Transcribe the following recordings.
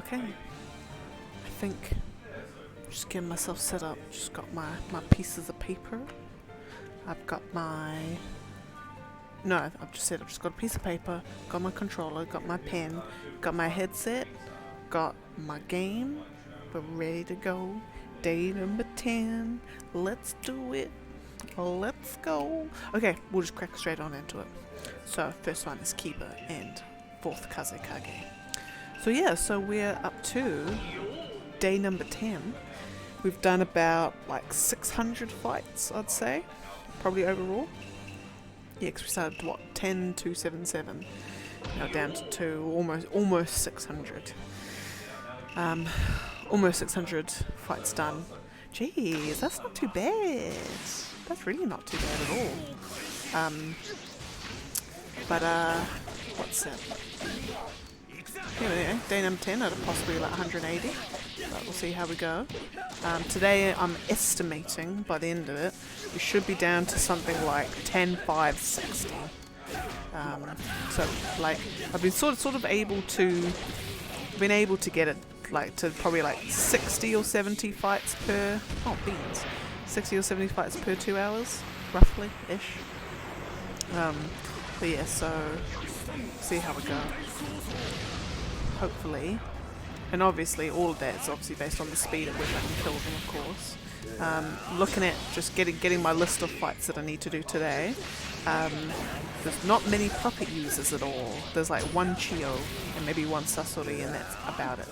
Okay. I think just getting myself set up. Just got my pieces of paper. I've got my... No, I've just got a piece of paper, got my controller, got my pen, got my headset, got my game. We're ready to go. Day number 10. Let's do it. Let's go. Okay, we'll just crack straight on into it. So, first one is Kiba and fourth Kazekage. So yeah, so we're up to day number 10. We've done about like 600 fights, I'd say, probably overall. Yeah, because we started what, 10,277. Now down to 2, almost 600. Almost 600 fights done. Jeez, that's not too bad. That's really not too bad at all. But what's that? Anyway, day number 10 at possibly like 180. But we'll see how we go. Today I'm estimating by the end of it, we should be down to something like 10,560. So like I've been sort of able to get it like to probably like 60 or 70 fights per 60 or 70 fights per 2 hours, roughly ish. But yeah, so see how we go. Hopefully, and obviously all of that is obviously based on the speed at which I can kill them, of course. Looking at just getting my list of fights that I need to do today. There's not many puppet users at all. There's like one Chio and maybe one Sasori, and that's about it,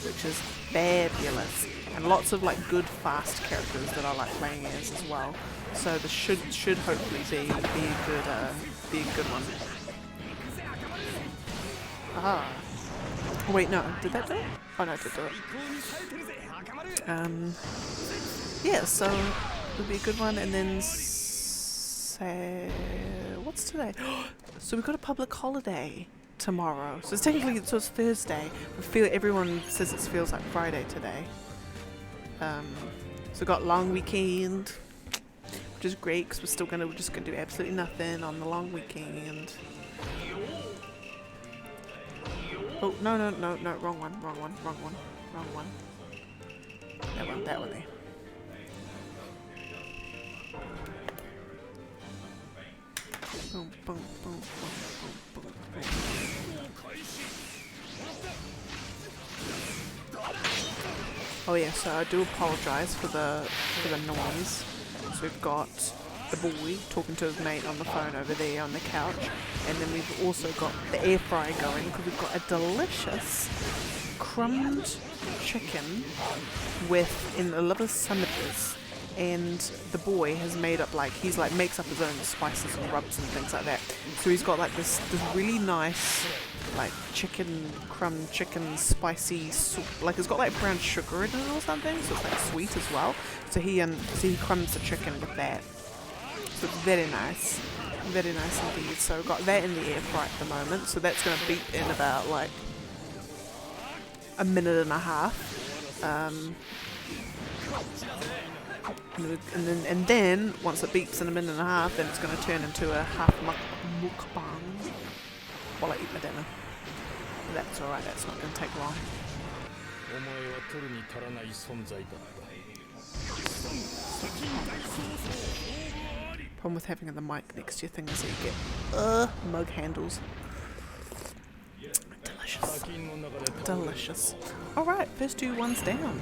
which is fabulous. And lots of like good fast characters that I like playing as well. So this should hopefully be a good one. Ah. Oh, wait, no. Did that do it? Oh, no, it did do it. Yeah, so it'll be a good one. And then say, what's today? So we've got a public holiday tomorrow. So it's technically it's Thursday. Everyone says it feels like Friday today. So we've got long weekend, which is great because we're just gonna do absolutely nothing on the long weekend. Oh, no, wrong one. That one there. Boom, boom, boom, boom, boom, boom. Oh yeah, so I do apologise for the noise. So we've got the boy talking to his mate on the phone over there on the couch, and then we've also got the air fryer going because we've got a delicious crumbed chicken in a little sandwiches, and the boy has made up makes up his own spices and rubs and things like that. So he's got like this really nice like chicken spicy soup, like it's got like brown sugar in it or something, so it's like sweet as well. So he crumbs the chicken with that. So it's very nice indeed. So we've got that in the air fryer at the moment, so that's going to beep in about like a minute and a half. And then once it beeps in a minute and a half, then it's going to turn into a half mukbang while I eat my dinner. That's alright, that's not going to take long. Problem with having the mic next to your thing is that you get mug handles. Delicious. Alright, first 2 ones down.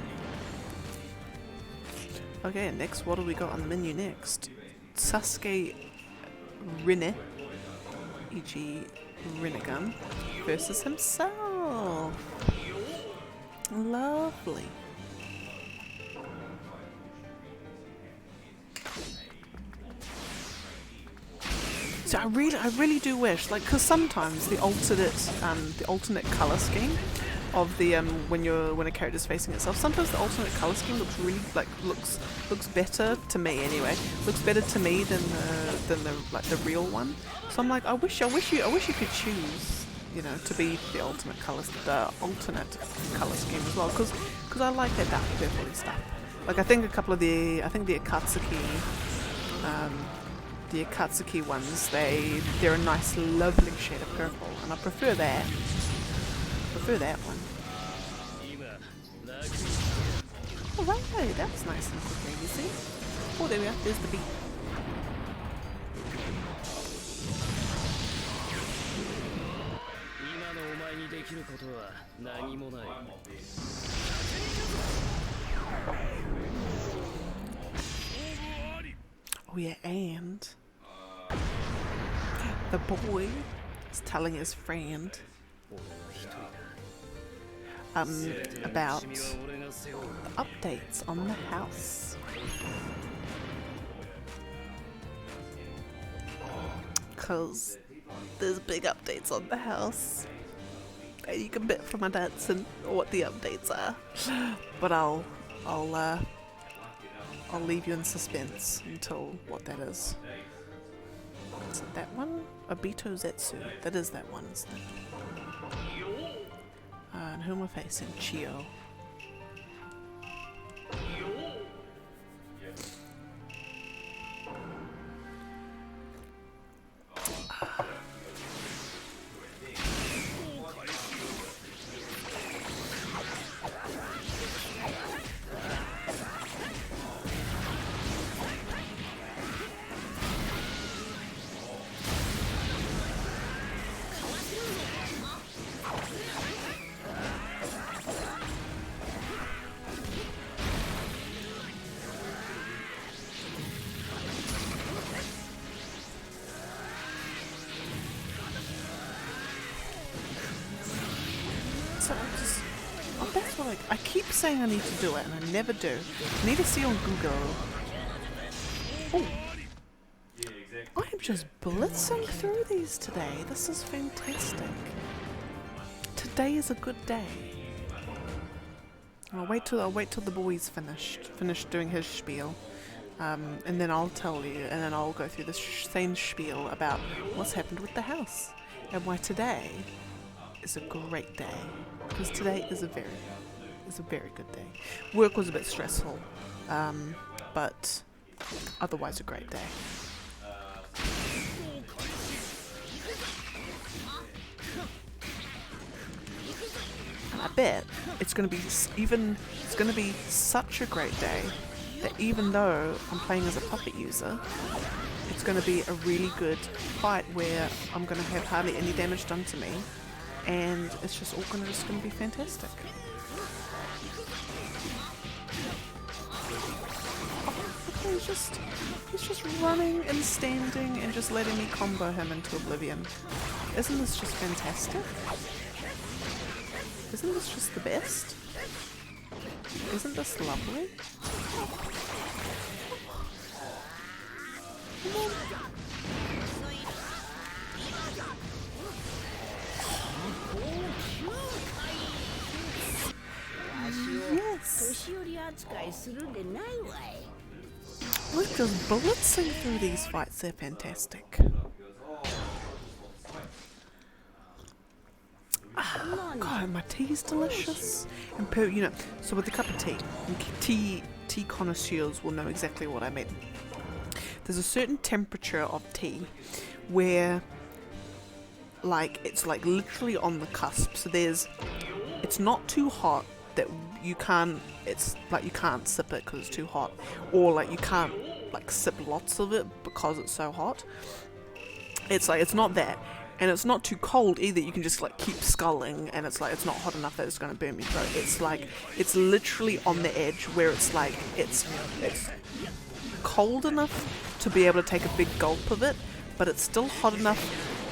Okay, next, what do we got on the menu next? Sasuke Rinne, e.g. Rinnegan, versus himself. Lovely. So I really do wish, like, because sometimes the alternate color scheme of the when a character's facing itself, sometimes the alternate color scheme looks really looks better to me anyway. Looks better to me than the real one. So I'm like, I wish you could choose, to be the alternate color scheme as well, because I like that dark purpley stuff. Like I think the Akatsuki ones, they're a nice lovely shade of purple, and I prefer that one. Alright, that was nice and quick and easy. Oh, there we are. There's the beat. Oh yeah, and the boy is telling his friend about the updates on the house. Cause there's big updates on the house. And you can bet for my dancing what the updates are. But I'll leave you in suspense until what that is. Is it that one? Obito Zetsu. That is that one, isn't it? And who am I facing? Chio. So that's what I keep saying I need to do it and I never do. I need to see on Google. Oh, I'm just blitzing through these today. This is fantastic. Today is a good day. I'll wait till the boy's finished doing his spiel, and then I'll tell you, and then I'll go through the same spiel about what's happened with the house and why today is a great day. Because today is a very good day. Work was a bit stressful, but otherwise a great day. And I bet it's going to be such a great day that even though I'm playing as a puppet user, it's going to be a really good fight where I'm going to have hardly any damage done to me. And it's just all going to be fantastic. Oh, look, he's just running and standing and just letting me combo him into oblivion. Isn't this just fantastic? Isn't this just the best? Isn't this lovely? Yes. We're just blitzing through these fights, they're fantastic. God, my tea's delicious. And so with a cup of tea, and tea connoisseurs will know exactly what I mean. There's a certain temperature of tea where it's literally on the cusp. So it's not too hot that you can't sip it because it's too hot, or you can't sip lots of it because it's so hot. It's not that, and it's not too cold either. You can just keep sculling, and it's not hot enough that it's going to burn me throat. It's literally on the edge where it's cold enough to be able to take a big gulp of it, but it's still hot enough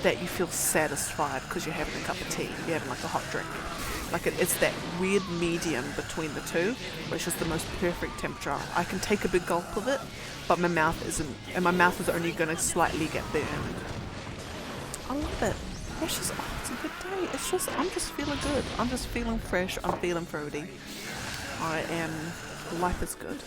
that you feel satisfied because you're having a cup of tea, you're having a hot drink. It's that weird medium between the two, where it's just the most perfect temperature. I can take a big gulp of it, but my mouth isn't, and my mouth is only going to slightly get burned. I love it. It's just, it's a good day. I'm just feeling good. I'm just feeling fresh. I'm feeling fruity. Life is good.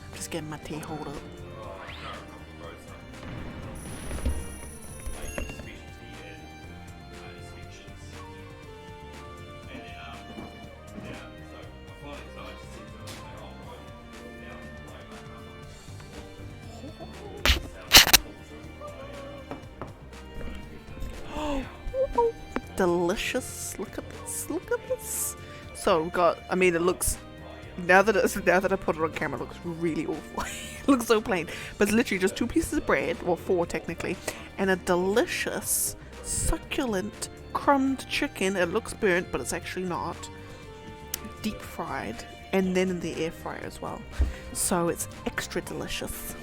I'm just getting my tea hold up. delicious. Look at this. Look at this. So we've got. I mean, it looks. Now that I put it on camera, it looks really awful. It looks so plain, but it's literally just 2 pieces of bread, or 4 technically, and a delicious, succulent, crumbed chicken. It looks burnt, but it's actually not. Deep fried, and then in the air fryer as well. So it's extra delicious.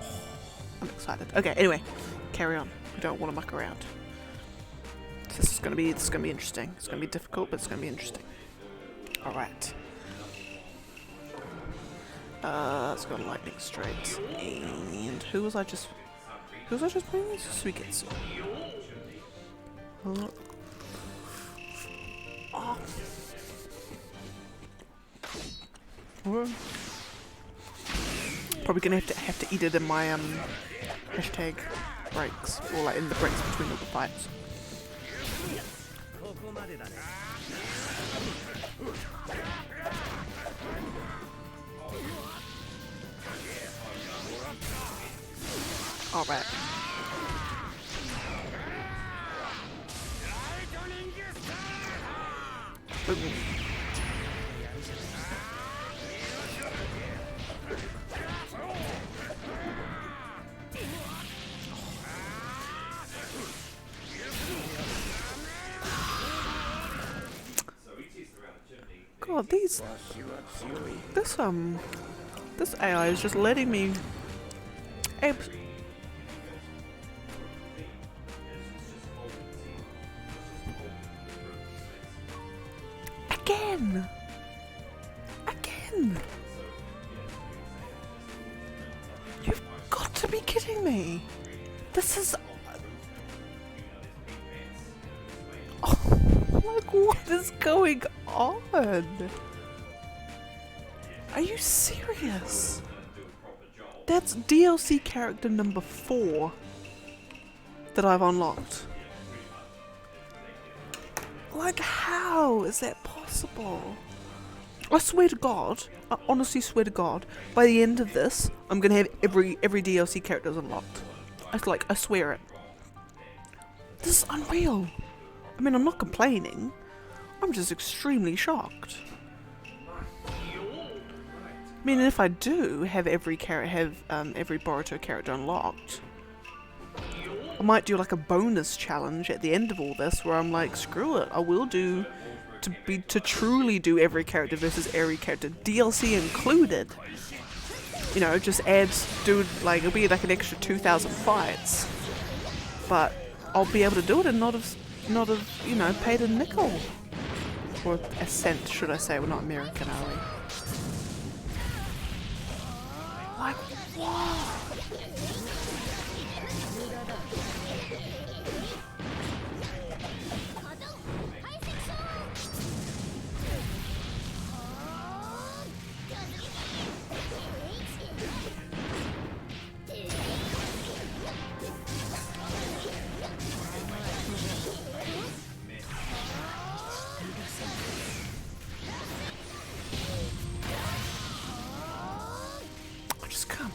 Oh, I'm excited. Okay, anyway, carry on. We don't want to muck around. This is gonna be interesting. It's gonna be difficult, but it's gonna be interesting. All right. Let's go lightning straight. And who was I just playing with? Suigetsu. Oh. Probably gonna have to eat it in my hashtag breaks, or like in the breaks between all the fights. Alright. God, this AI is just letting me again. You've got to be kidding me. This is like, what is going on? Are you serious? That's DLC character number 4 that I've unlocked. Like, how is that possible? I swear to God, I honestly swear to God, by the end of this, I'm gonna have every DLC character unlocked. I swear it. This is unreal. I mean, I'm not complaining. I'm just extremely shocked. I mean, if I do have every Boruto character unlocked, I might do like a bonus challenge at the end of all this, where I'm like, screw it, I will do to truly do every character versus every character, DLC included. You know, just it'll be like an extra 2,000 fights, but I'll be able to do it and not have you know, paid a nickel or a cent, should I say? We're not American, are we? Like, what?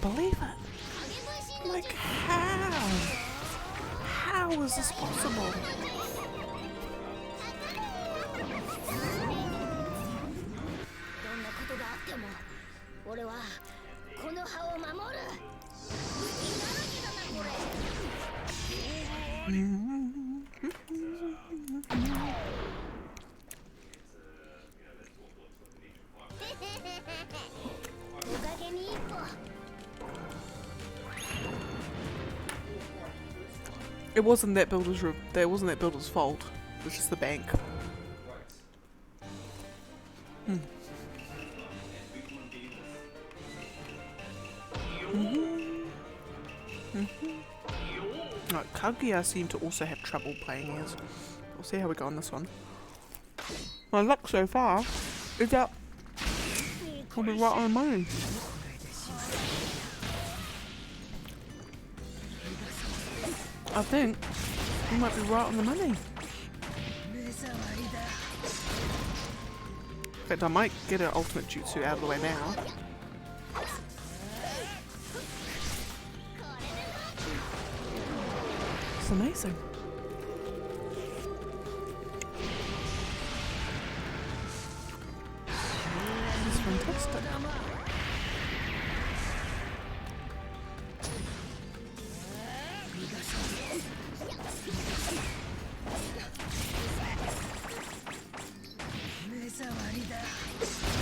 Believe it. Like, how is this possible? It wasn't that builder's fault. It was just the bank. Right, Kaguya seemed to also have trouble playing as. We'll see how we go on this one. My luck so far is that I'll be right on the money. I think we might be right on the money. In fact, I might get an ultimate jutsu out of the way now. It's amazing.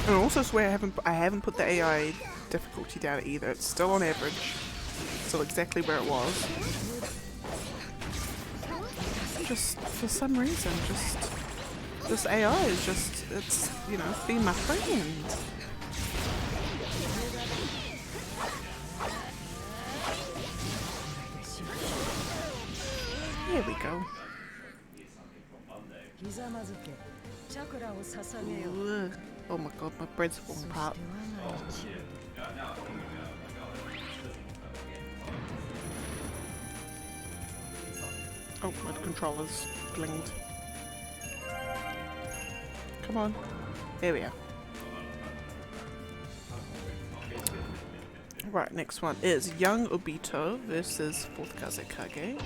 And I also swear I haven't put the AI difficulty down either. It's still on average, still exactly where it was. Just for some reason, just this AI is just, it's, you know, been my friend. There we go. Ugh. Oh my god, my bread's falling apart. Oh, my controller's blinged. Come on. There we are. Right, next one is Young Obito versus 4th Kazekage.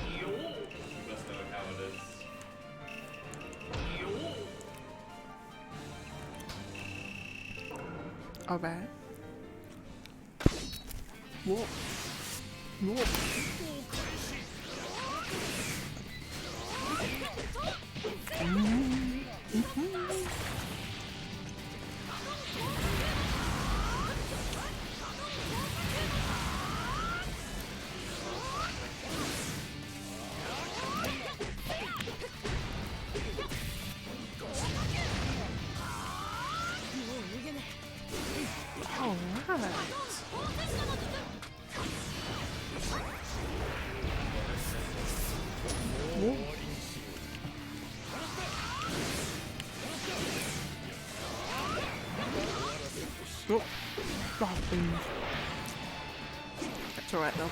Alright. Whoop. Whoop. That's alright though.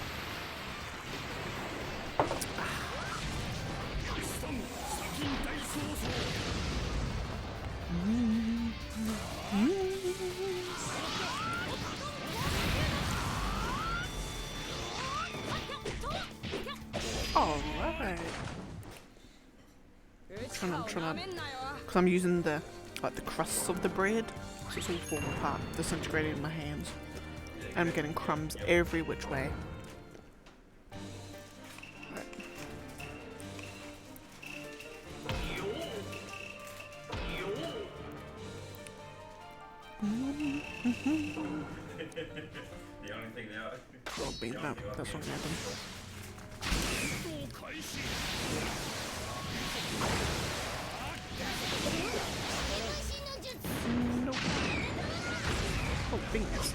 Alright. I'm trying to, because I'm using the crusts of the bread, so it's all falling apart, disintegrating in my hands. And I'm getting crumbs every which way. Right. The only thing now. Oh, beat that. That's not gonna happen. Nope. Oh, beans.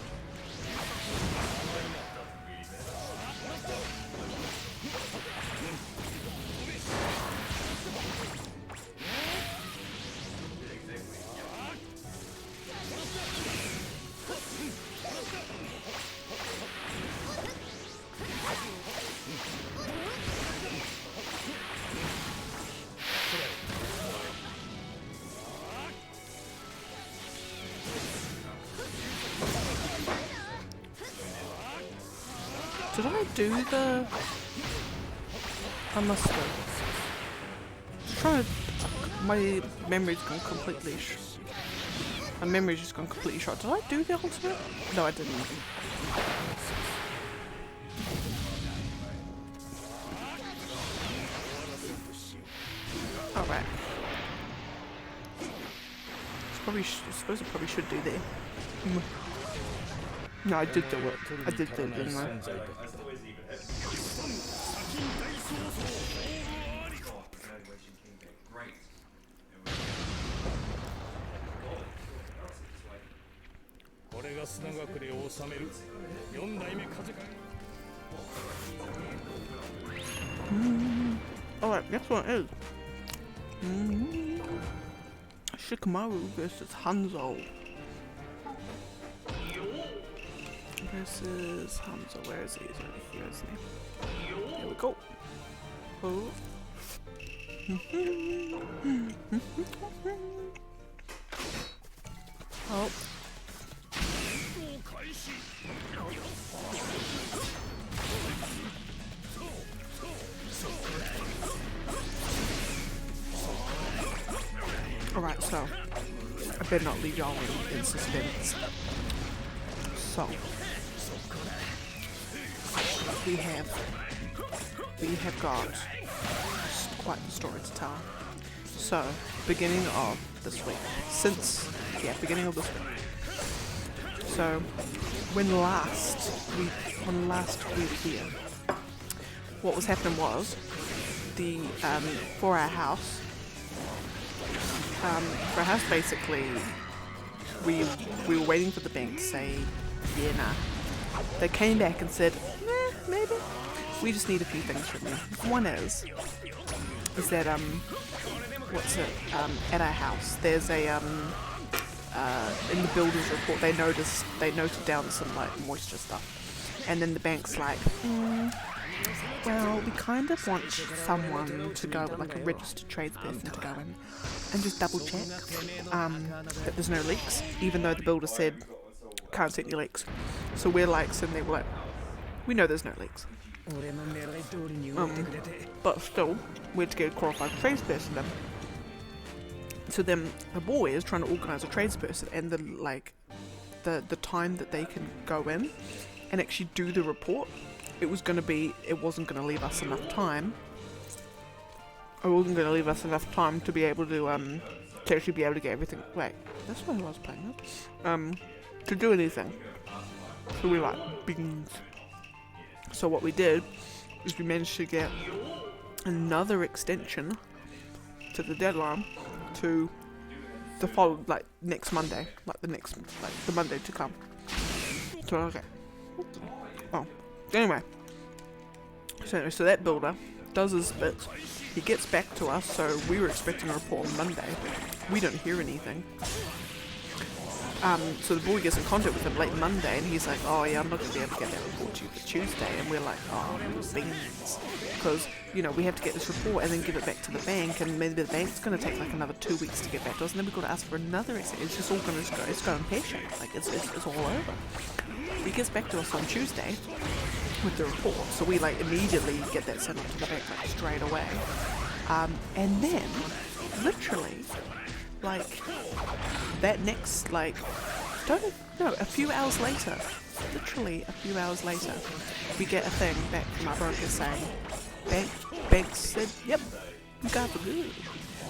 Did I do the... I must have. Just trying to... My memory's gone completely my memory's just gone completely shot. Did I do the ultimate? No, I didn't. Alright. I suppose I probably should do there. No, I did do it. I did do it, didn't I? Alright, next one is Shikamaru versus Hanzo. Versus Hanzo. Where is he? He's over here, isn't he? Here we go. Oh. Oh. Alright, so I better not leave y'all in suspense. So we have got quite the story to tell. So beginning of this week, beginning of this week, So when last we were here, what was happening was the for our house basically we were waiting for the bank to say yeah, nah. They came back and said maybe we just need a few things from you. One is that at our house there's a in the builder's report they noted down some like moisture stuff, and then the bank's like well, we kind of want someone to go, like a registered tradesperson to go in and just double check that there's no leaks, even though the builder said can't see any leaks. So we're like sitting there, we're like, we know there's no leaks. But still, we had to get a qualified tradesperson in. So then the boy is trying to organise a tradesperson, and the time that they can go in and actually do the report, it wasn't going to leave us enough time. It wasn't going to leave us enough time to be able to actually be able to get everything. Wait, that's not who I was playing with. To do anything. So we like beans. So what we did is we managed to get another extension to the deadline to the follow, like next Monday, the Monday to come. So okay. Oh, anyway. So that builder does his bits. He gets back to us. So we were expecting a report on Monday. We don't hear anything. So the boy gets in contact with him late Monday, and he's like, oh yeah, I'm not going to be able to get that report to you for Tuesday. And we're like, oh, beans. Because, we have to get this report and then give it back to the bank, and maybe the bank's going to take like another 2 weeks to get back to us, and then we've got to ask for another extension. It's just all going to go, it's going pear-shaped. Like, it's all over. He gets back to us on Tuesday with the report, so we like immediately get that sent off to the bank like straight away. And then, literally, like, that next, like, a few hours later, literally a few hours later, we get a thing back from our broker saying, bank said, yep, you got the good.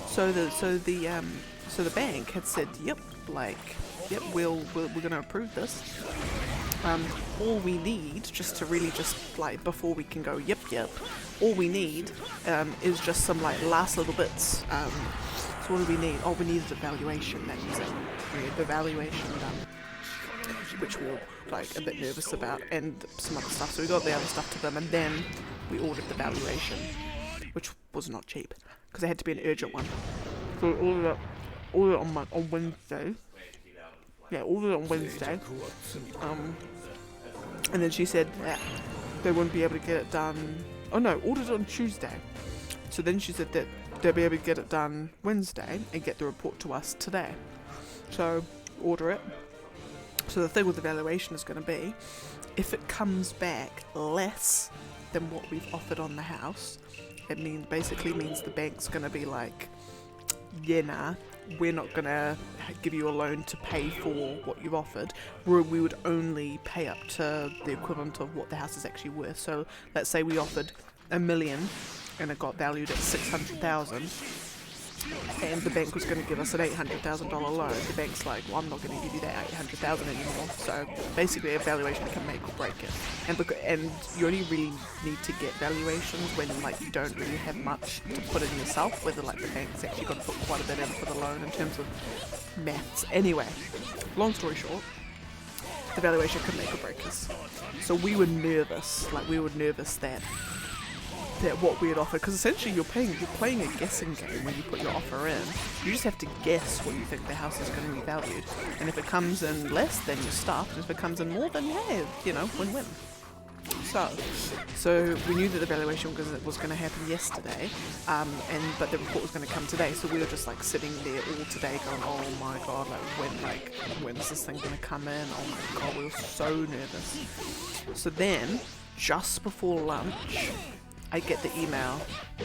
So the bank had said, yep, we're gonna approve this. All we need, before we can go, yep, all we need is just some like last little bits. So what do we need? Oh, we needed a valuation. That was it. We had the valuation done, which we were like a bit nervous about, and some other stuff. So we got the other stuff to them, and then we ordered the valuation, which was not cheap because it had to be an urgent one. So we ordered it on Wednesday. Yeah, ordered it on Wednesday. And then she said that they wouldn't be able to get it done. Oh no, ordered it on Tuesday. So then she said that they'll be able to get it done Wednesday and get the report to us today. So order it. So the thing with the valuation is going to be, if it comes back less than what we've offered on the house, it basically means the bank's going to be like, yeah, nah, we're not going to give you a loan to pay for what you've offered. We would only pay up to the equivalent of what the house is actually worth. So let's say we offered $1 million and it got valued at $600,000, and the bank was going to give us an $800,000 loan. The bank's like, well, I'm not going to give you that $800,000 anymore. So basically, a valuation can make or break it. And you only really need to get valuations when like you don't really have much to put in yourself. Whether like the bank's actually got to put quite a bit in for the loan in terms of maths. Anyway, long story short, the valuation could make or break us. So we were nervous. That what we had offered, because essentially you're playing a guessing game when you put your offer in. You just have to guess what you think the house is going to be valued, and if it comes in less, then you're stuffed, and if it comes in more, then hey, win-win. So we knew that the valuation was going to happen yesterday, but the report was going to come today. So we were just like sitting there all today, going, "Oh my god, when's this thing going to come in? Oh my god, we were so nervous." So then, just before lunch, I get the email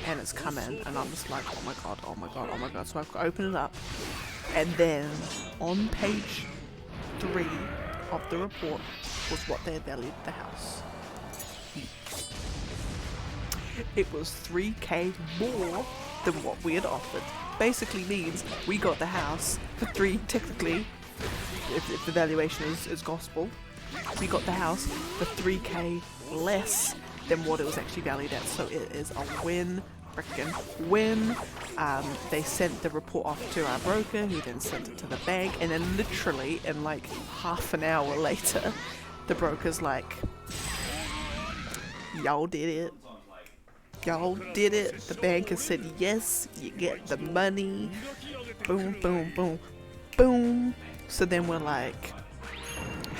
and it's come in, and I'm just like, oh my god. So I've opened it up, and then on page 3 of the report was what they had valued the house. It was $3,000 more than what we had offered. Basically means we got the house for technically if the valuation is gospel. We got the house for 3k less than what it was actually valued at, so it is a win, frickin' win. They sent the report off to our broker, who then sent it to the bank, and then literally in like half an hour later, the broker's like, y'all did it. Y'all did it. The bank has said yes, you get the money. Boom, boom, boom, boom. So then we're like,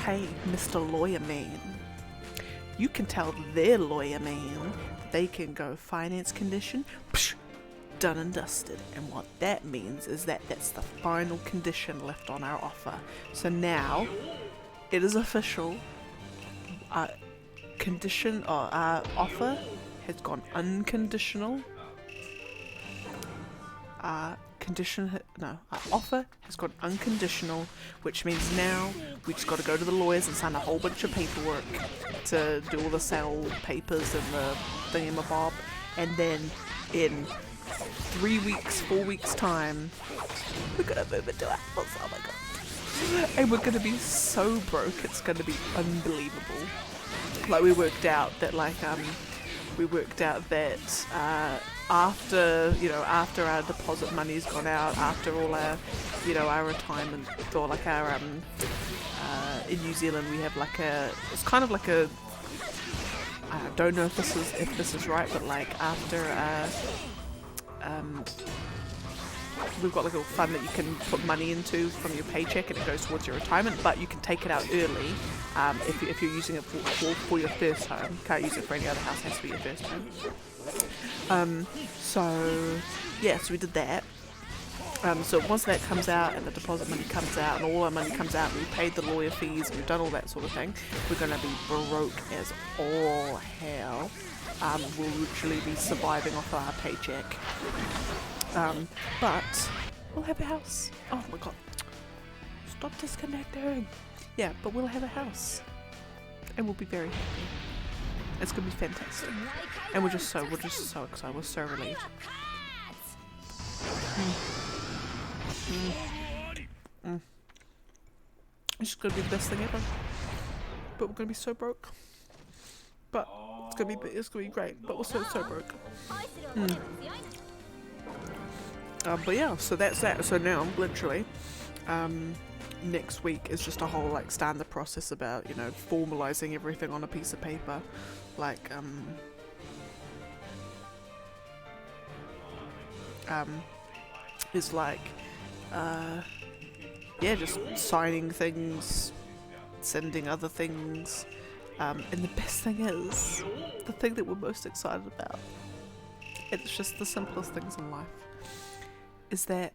hey, Mr. Lawyer Man, you can tell their lawyer man they can go finance condition, psh, done and dusted. And what that means is that that's the final condition left on our offer. So now it is official. Our condition or our offer has gone unconditional. Our offer has gone unconditional, which means now we just got to go to the lawyers and sign a whole bunch of paperwork to do all the sale papers and the thingamabob, and then in 3 weeks, 4 weeks time, we're gonna move into our house. Oh my god! And we're gonna be so broke, it's gonna be unbelievable. Like we worked out that after our deposit money's gone out, after all our, our retirement, or like our in New Zealand we have like it's kind of like a, I don't know if this is right, but like after we've got like a little fund that you can put money into from your paycheck, and it goes towards your retirement, but you can take it out early if you're using it for your first home. You can't use it for any other house, it has to be your first home. So we did that. So once that comes out and the deposit money comes out and all our money comes out, we paid the lawyer fees, we've done all that sort of thing, we're going to be broke as all hell. We'll literally be surviving off our paycheck. But we'll have a house. Oh my god. Stop disconnecting. Yeah, but we'll have a house. And we'll be very happy. It's gonna be fantastic. And we're just so excited. We're so relieved. It's just gonna be the best thing ever. But we're gonna be so broke. But it's gonna be great. But we're so broke. But yeah, so that's that. So now, literally, next week is just a whole like starting the process about formalizing everything on a piece of paper, like is like just signing things, sending other things, and the best thing is the thing that we're most excited about. It's just the simplest things in life. Is that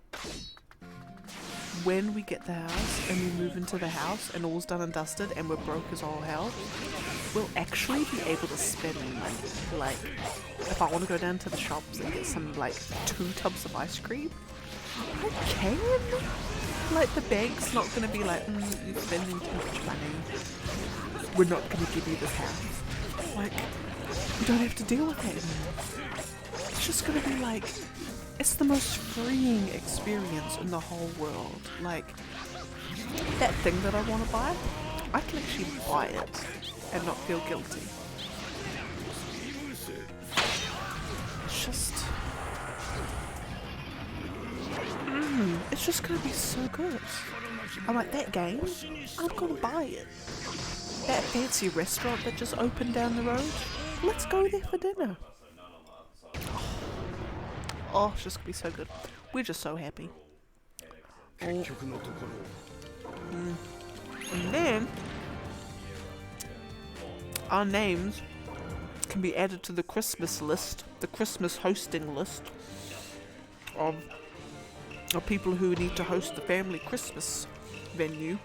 when we get the house and we move into the house and all's done and dusted and we're broke as all hell, we'll actually be able to spend money. Like, if I want to go down to the shops and get some, like, 2 tubs of ice cream, I can. Like, the bank's not going to be like, you're spending too much money. We're not going to give you this house. Like, you don't have to deal with that anymore. It's just going to be like, it's the most freeing experience in the whole world. Like, that thing that I want to buy, I can actually buy it and not feel guilty. It's just gonna be so good. I'm like, that game, I'm gonna buy it. That fancy restaurant that just opened down the road, let's go there for dinner. Oh, it's just gonna be so good. We're just so happy. And then our names can be added to the Christmas list, the Christmas hosting list of people who need to host the family Christmas venue.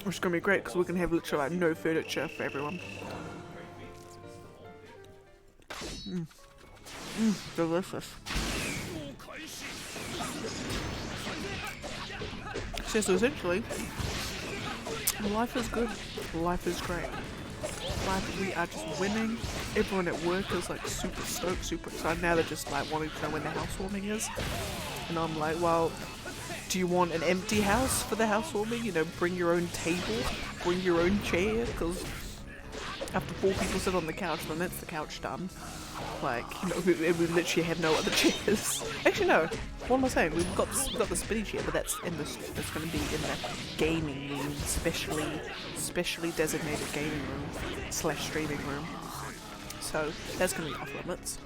Which is going to be great because we're going to have literally like no furniture for everyone. Delicious. So essentially, life is good. Life is great. We are just winning. Everyone at work is like super stoked, super excited. Now they're just like wanting to know when the housewarming is. And I'm like, well, Do you want an empty house for the housewarming? You know, bring your own table, bring your own chair, because after 4 people sit on the couch, then that's the couch done. Like, you know, we literally have no other chairs. Actually, no. What am I saying? We've got the spinny chair, but that's going to be in the gaming room, specially designated gaming room / streaming room. So that's going to be off limits.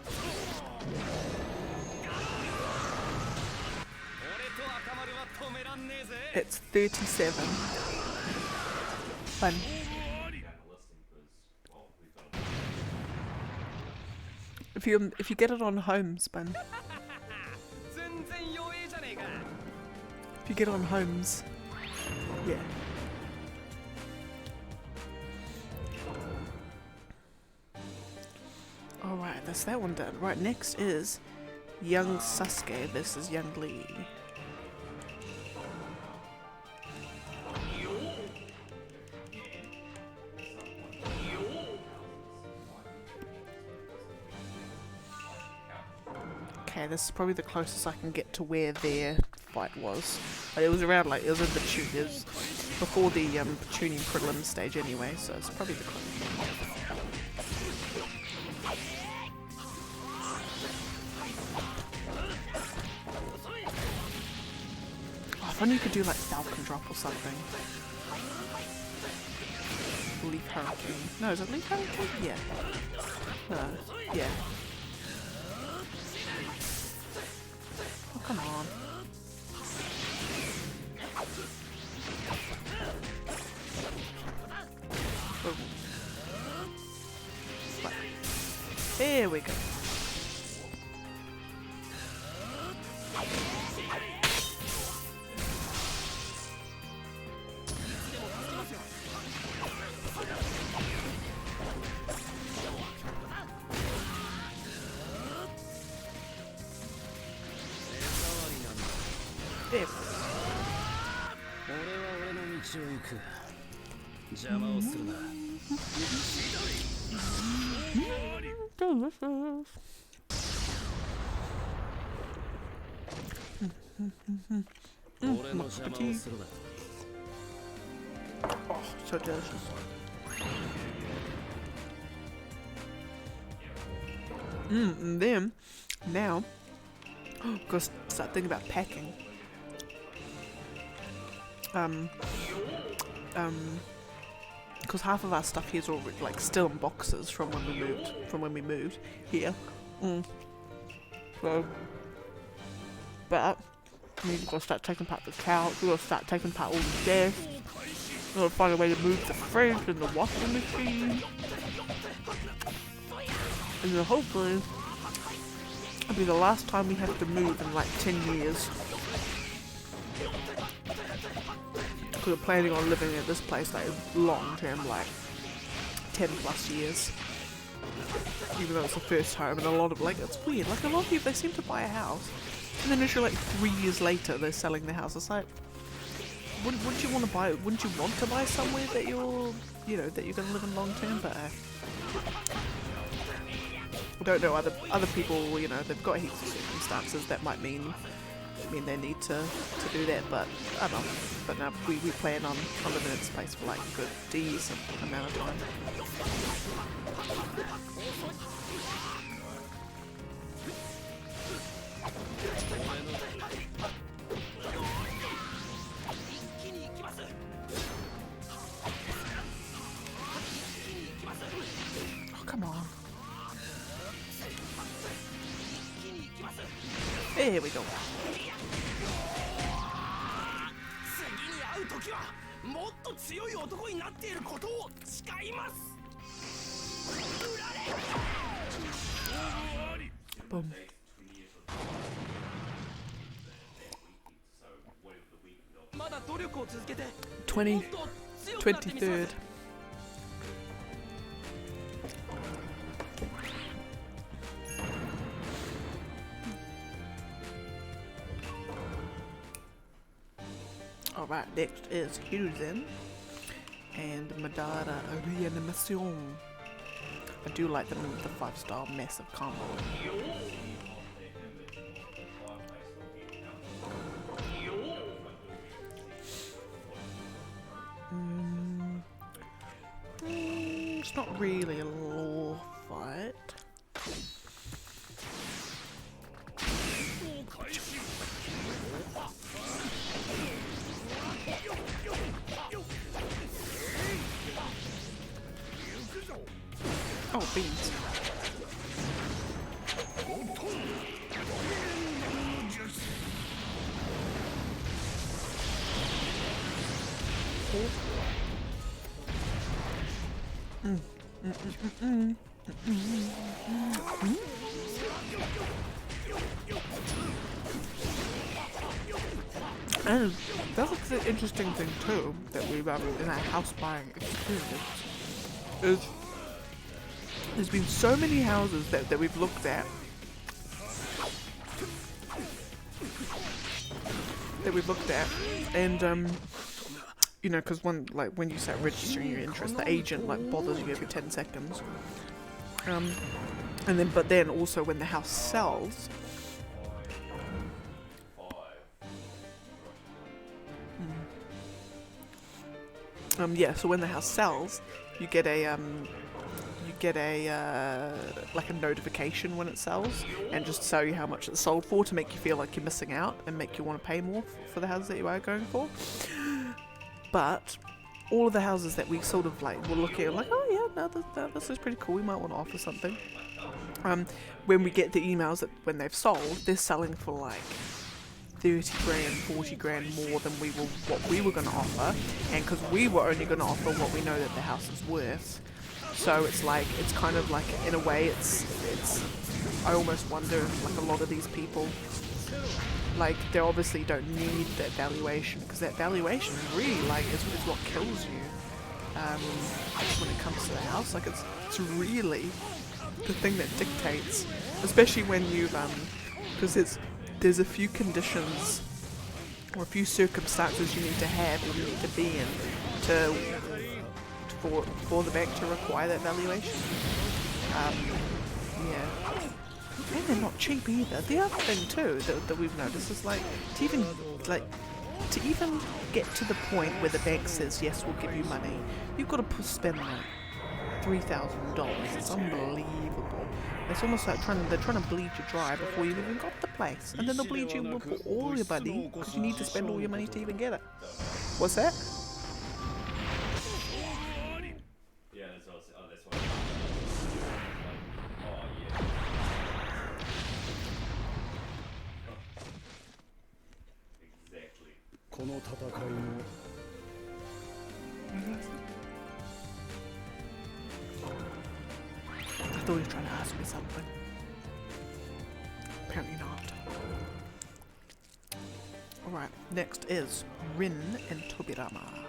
It's 37. Fun. If you get it on homes, man. If you get on homes, yeah. Alright, that's that one done. Right, next is Young Sasuke versus Young Lee. Okay, this is probably the closest I can get to where their fight was. But it was around, like, it was in the tuners before the tuning prelim stage anyway, so it's probably the closest. Oh, if only you could do like Falcon Drop or something. Leaf Hurricane. No, is it Leaf Hurricane? Yeah. No. Yeah. Oh, come on. Oh. Right. There we go. Delicious. Oh, so delicious. And then, now, gotta start thinking about packing. Because half of our stuff here is already like still in boxes from when we moved here. So, but we've got to start taking apart the couch. We've got to start taking apart all the desks. We've got to find a way to move the fridge and the washing machine. And then hopefully it'll be the last time we have to move in like 10 years. Because we're planning on living at this place like long term, like 10 plus years. Even though it's the first home, and a lot of, like, it's weird, like a lot of people, they seem to buy a house and then literally like 3 years later they're selling the house. It's like, wouldn't you want to buy somewhere that you're, you know, that you're going to live in long term? But I don't know, other people, you know, they've got heaps of circumstances that might mean they need to do that, but I don't know. But no, we plan on living in this place for like a good decent amount of time. Oh, come on. Here we go. Boom. 23rd. Alright, next is Shippuden and Madara Reanimation. I do like the 5-star massive combo. it's not really a law fight. Oh, beans. And that's the interesting thing too that we've in our house buying experience is there's been so many houses that we've looked at and you know, because when you start registering your interest, the agent bothers you every 10 seconds. But then also when the house sells, so when the house sells, you get a like a notification when it sells, and just tell you how much it's sold for to make you feel like you're missing out and make you want to pay more for the houses that you are going for. But all of the houses that we sort of were looking at, oh yeah, no, this is pretty cool, we might want to offer something. When we get the emails that when they've sold, they're selling for 30 grand, 40 grand more than what we were going to offer, and because we were only going to offer what we know that the house is worth. So it's kind of in a way, it's I almost wonder if a lot of these people, they obviously don't need that valuation, because that valuation really is what kills you when it comes to the house. It's really the thing that dictates, especially when you've because there's a few conditions or a few circumstances you need to have or you need to be in for the bank to require that valuation. Yeah. And they're not cheap either. The other thing too that we've noticed is to even get to the point where the bank says yes, we'll give you money, you've got to spend $3,000. It's unbelievable. It's almost like they're trying to bleed you dry before you've even got the place, and then they'll bleed you for all your money because you need to spend all your money to even get it. What's that? Yeah, that's one. Exactly. I thought he was trying to ask me something. Apparently not. Alright, next is Rin and Tobirama.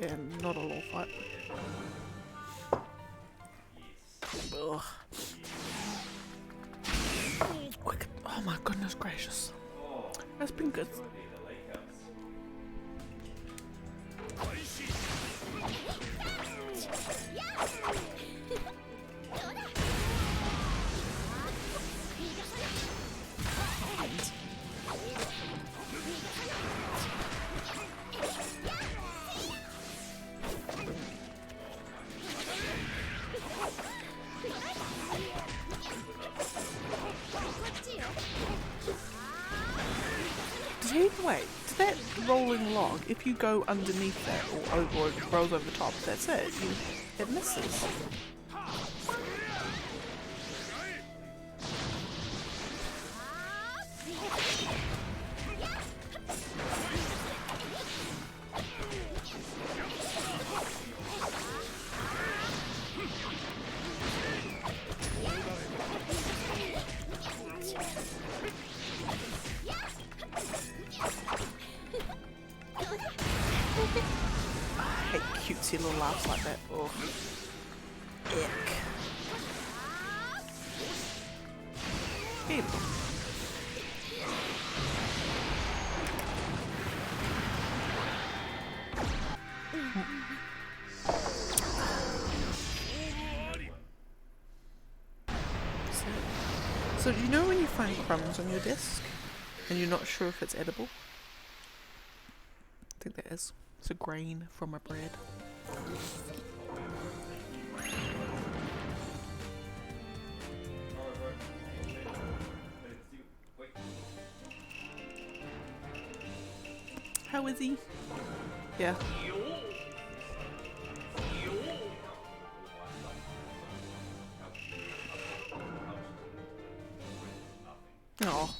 And not a law fight. Ugh. Oh my goodness gracious. That's been good. Wait, did that rolling log, if you go underneath that or it rolls over the top, that's it, it misses. I hate cutesy little laughs like that. Oh. Ick. Here. So you know when you find crumbs on your desk and you're not sure if it's edible? I think that is. It's a grain from a bread. How is he? Yeah. Oh.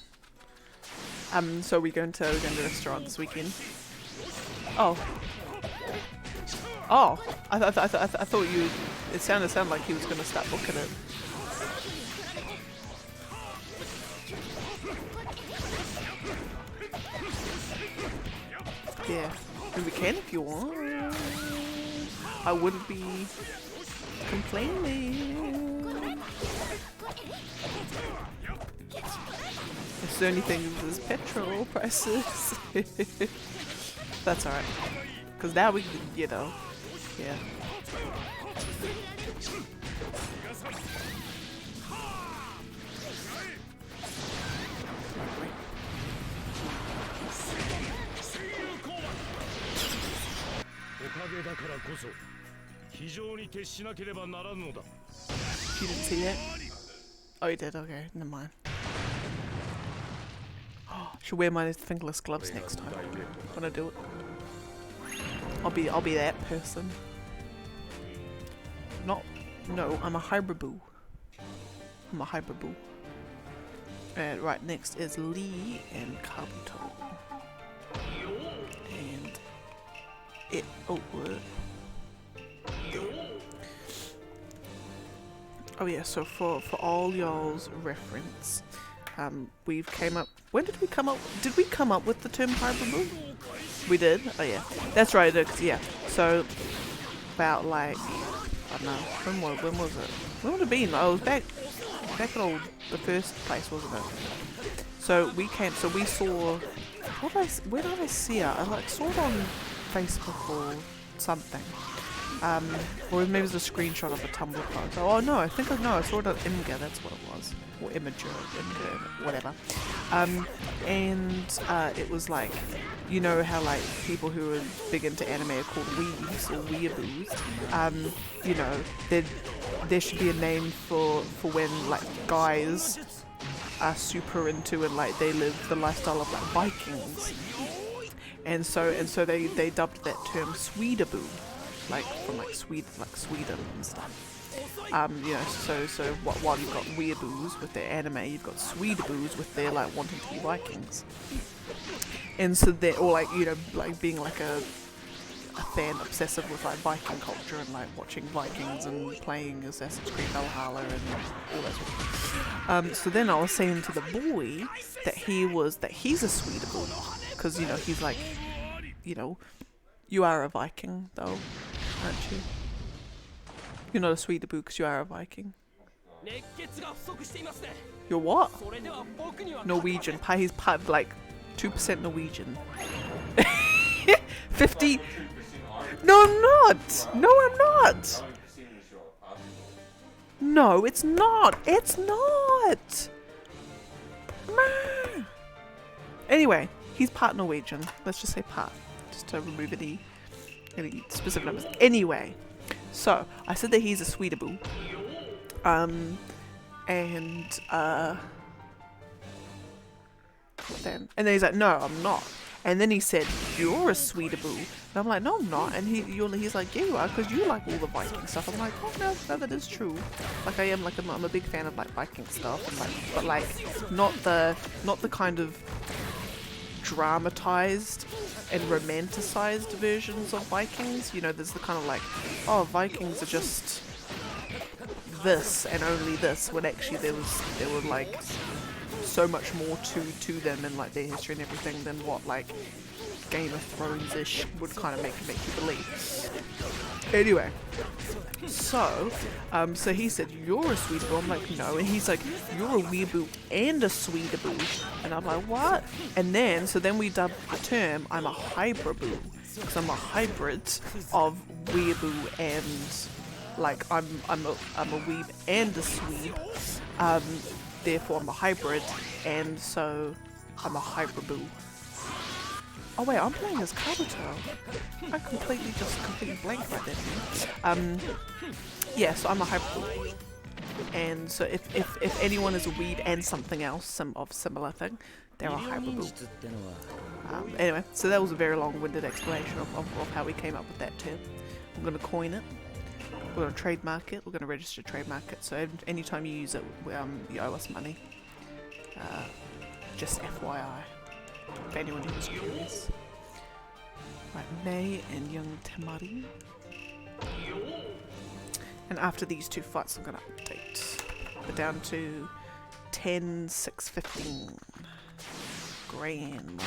So we're going to the restaurant this weekend. Oh. Oh. I thought you. It sounded like he was going to start booking it. Yeah. And we can if you want. I wouldn't be complaining. The only thing is petrol prices. That's alright. Because now we can, you know, yeah. You didn't see that? Oh, you did? Okay, never mind. Should wear my fingerless gloves next time when I do it. I'll be that person. No, I'm a hybrid-boo. I'm a hybrid-boo. And right next is Lee and Kabuto. And it oh yeah, so for all y'all's reference, we've came up. When did we come up? Did we come up with the term hybrid-boo? We did. Oh yeah, that's right. Yeah. So about like I don't know when was it? When would it have been? I was back at the first place, wasn't it? So we came. So we saw. Where did I see it? I like saw it on Facebook or something. Or maybe it was a screenshot of a Tumblr post. Oh no, I saw it on Imgur, that's what it was. Or Imgur, whatever. And it was like, you know how like people who are big into anime are called weebs or weeaboos. You know, there should be a name for when like guys are super into and like they live the lifestyle of like Vikings. And so they dubbed that term Sweedaboo. Like from like Sweden and stuff. You know, so while you've got weeaboos with their anime, you've got Sweedaboos with their like wanting to be Vikings. And so they're all like, you know, like being like a fan obsessive with like Viking culture and like watching Vikings and playing Assassin's Creed Valhalla and all that sort of stuff. So then I was saying to the boy that he's a Sweedaboo because, you know, he's like, you know, you are a Viking though, aren't you? You're not a Sweedaboo because you are a Viking. You're what? Norwegian. He's like 2% Norwegian. 50. No, I'm not. No, I'm not. No, it's not. It's not. Anyway, he's part Norwegian. Let's just say part. Just to remove any specific numbers. Anyway, so I said that he's a Sweedaboo. And then he's like, no, I'm not. And then he said, you're a Sweedaboo. And I'm like, no, I'm not. And he's like, yeah, you are, because you like all the Viking stuff. I'm like, oh no, that is true. Like I am, like I'm a big fan of like Viking stuff, and like, but like not the kind of dramatized and romanticized versions of Vikings. You know, there's the kind of like, oh, Vikings are just this and only this, when actually there were like so much more to them and like their history and everything than what like Game of Thrones-ish would kind of make you believe. Anyway, so he said, you're a Sweedaboo. I'm like, no. And he's like, you're a weeaboo and a Sweedaboo. And I'm like, what? And then we dubbed the term, I'm a hybrid-boo, because I'm a hybrid of weeaboo and like I'm a weeb and a Swede. therefore I'm a hybrid, and so I'm a hyperboo. Oh wait, I'm playing as Kabuto. I completely blanked right there. Yeah, so I'm a hyperboo. And so if anyone is a weed and something else of similar thing, they're a hyperboo. Anyway, so that was a very long-winded explanation of how we came up with that term. I'm going to coin it. We're going to trademark it. We're going to register trademark it. So anytime you use it, you owe us money. Just FYI, for anyone who's curious. Right, Mei and young Tamari. And after these two fights, I'm going to update. We're down to 10, 6, 15. Grand.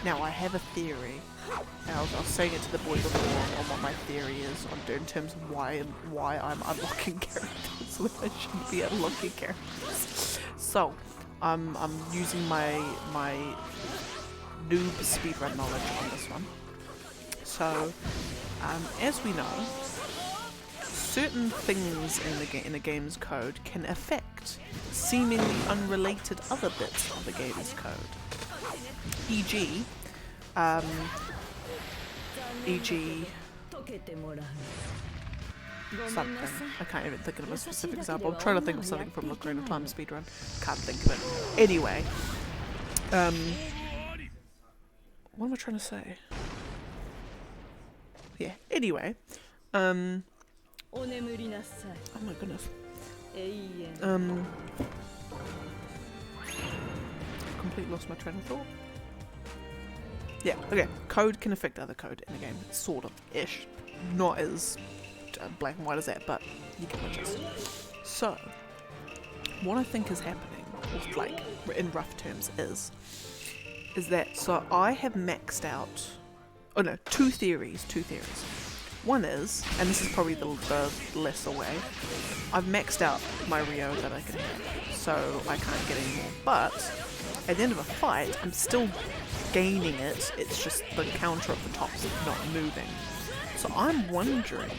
Now I have a theory, and I was saying it to the boy before on what my theory is in terms of why I'm unlocking characters when I shouldn't be unlocking characters. So I'm using my noob speedrun knowledge on this one. So as we know, certain things in a game's code can affect seemingly unrelated other bits of the game's code. E.g. Something. I can't even think of a specific example. I'm trying to think of something from Ocarina of Time speedrun. Can't think of it. Anyway. What am I trying to say? Yeah, anyway. Oh my goodness. Completely lost my train of thought. Yeah, okay. Code can affect other code in the game, sort of ish. Not as black and white as that, but you get my gist. So, what I think is happening, like in rough terms, is that so I have maxed out. Oh no, two theories. One is, and this is probably the lesser way, I've maxed out my Rio that I can have, so I can't get any more. But at the end of a fight, I'm still gaining it, it's just the counter at the top's not moving. So I'm wondering,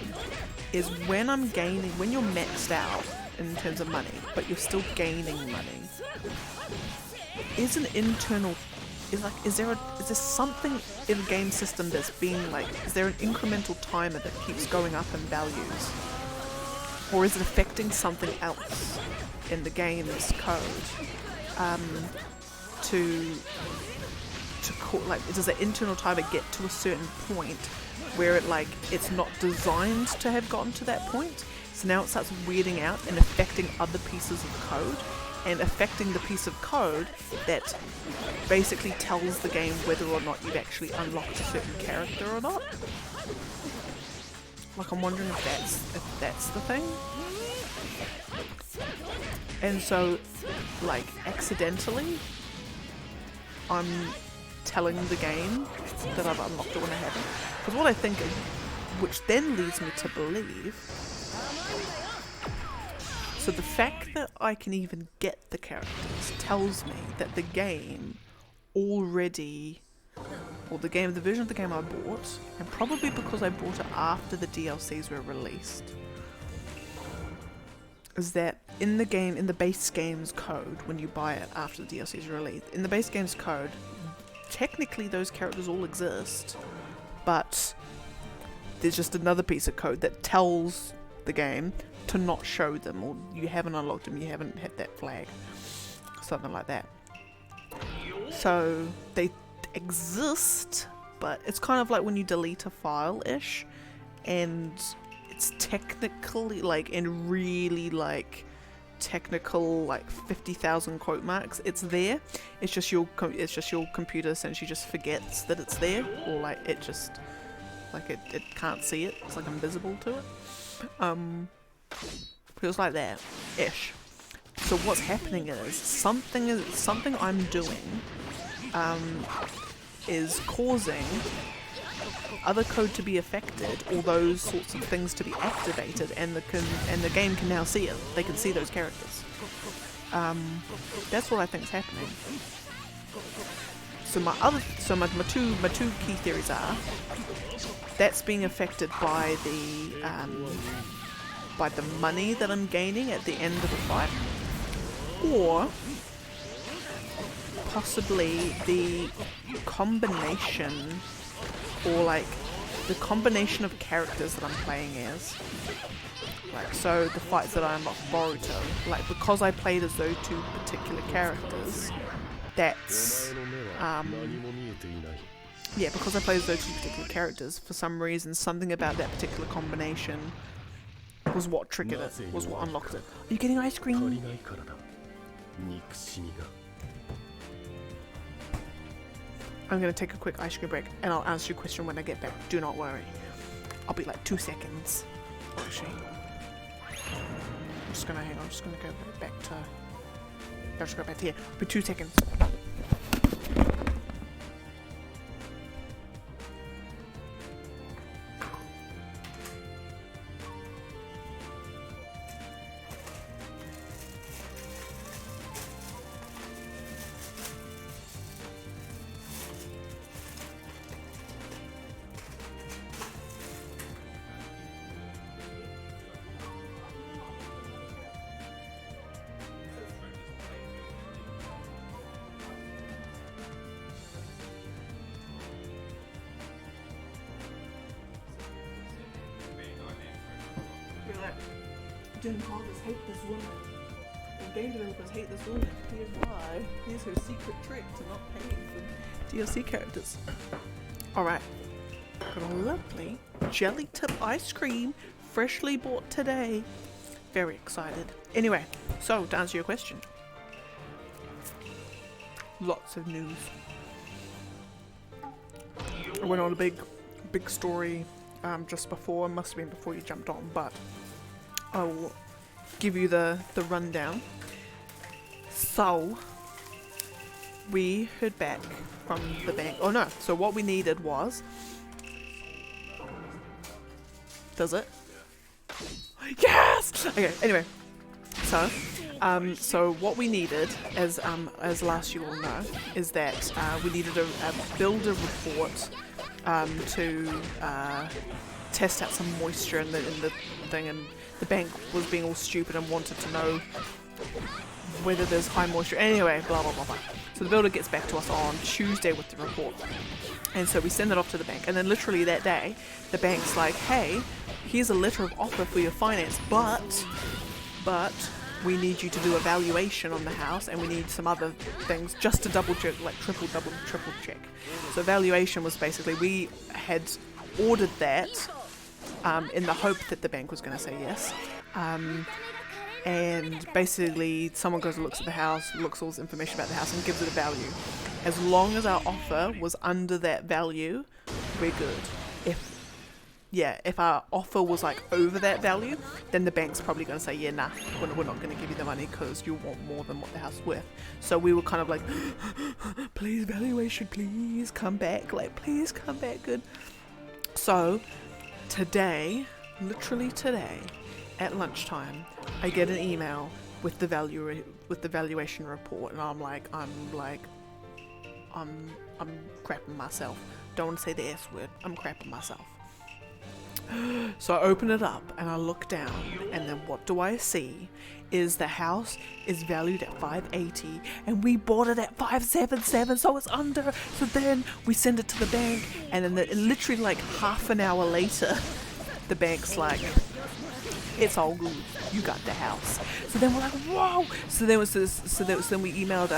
is when you're maxed out in terms of money, but you're still gaining money, is there something in the game system that's being like, is there an incremental timer that keeps going up in values? Or is it affecting something else in the game's code? Does the internal timer get to a certain point where it's not designed to have gotten to that point? So now it starts weeding out and affecting other pieces of code, and affecting the piece of code that basically tells the game whether or not you've actually unlocked a certain character or not. Like, I'm wondering if that's the thing. And so, like, accidentally, I'm telling the game that I've unlocked it when I haven't. Because what I think is, which then leads me to believe, so the fact that I can even get the characters tells me that the game already, or the version of the game I bought, and probably because I bought it after the DLCs were released, is that in the base game's code, when you buy it after the DLCs are released, in the base game's code, technically those characters all exist, but there's just another piece of code that tells the game to not show them, or you haven't unlocked them, you haven't hit that flag, something like that. So they exist, but it's kind of like when you delete a file-ish, and it's technically, like, in really, like, technical, like, 50,000 quote marks, it's there. It's just your computer essentially just forgets that it's there, or like it just, like, it can't see it. It's like invisible to it. Feels like that, ish. So what's happening is something I'm doing is causing other code to be affected, or those sorts of things to be activated, and the game can now see it. They can see those characters. That's what I think is happening. So my two key theories are that's being affected by the money that I'm gaining at the end of the fight, or possibly the combination, or like the combination of characters that I'm playing as. Like, so the fights that I unlock Boruto, like, because I played as those two particular characters, that's because I played as those two particular characters, for some reason something about that particular combination was what triggered it, was what unlocked it. Are you getting ice cream? I'm going to take a quick ice cream break and I'll answer your question when I get back. Do not worry. I'll be like 2 seconds. Actually, I'm just going to go back to... I'll just go back to here. I'll be 2 seconds. Gen Hoggers hate this woman. And game developers hate this woman. Here's why. Here's her secret trick to not paying for DLC characters. Alright. Got a lovely jelly tip ice cream, freshly bought today. Very excited. Anyway, so to answer your question. Lots of news. I went on a big story just before. Must have been before you jumped on, but I'll give you the rundown. So, we heard back from the bank. Oh no, so what we needed was... Does it? Yes! Okay, anyway. So what we needed, as last you all know, is that we needed a builder report to test out some moisture in the thing, and the bank was being all stupid and wanted to know whether there's high moisture. Anyway, blah blah blah blah. So the builder gets back to us on Tuesday with the report, and so we send it off to the bank, and then literally that day the bank's like, hey, here's a letter of offer for your finance, but we need you to do a valuation on the house, and we need some other things just to double check, like triple check. So valuation was basically, we had ordered that in the hope that the bank was going to say yes, and basically someone goes and looks at the house, looks all this information about the house and gives it a value. As long as our offer was under that value, we're good. If our offer was like over that value, then the bank's probably going to say, yeah, nah, we're not going to give you the money because you want more than what the house is worth. So we were kind of like, please valuation, please come back, like please come back good. So today, literally today, at lunchtime, I get an email with the valuation report, and I'm crapping myself. Don't want to say the S word. I'm crapping myself. So I open it up and I look down, and then what do I see is the house is valued at 580 and we bought it at 577, so it's under. So then we send it to the bank, and then literally like half an hour later the bank's like, it's all good, you got the house. So then we're like, whoa. So then we emailed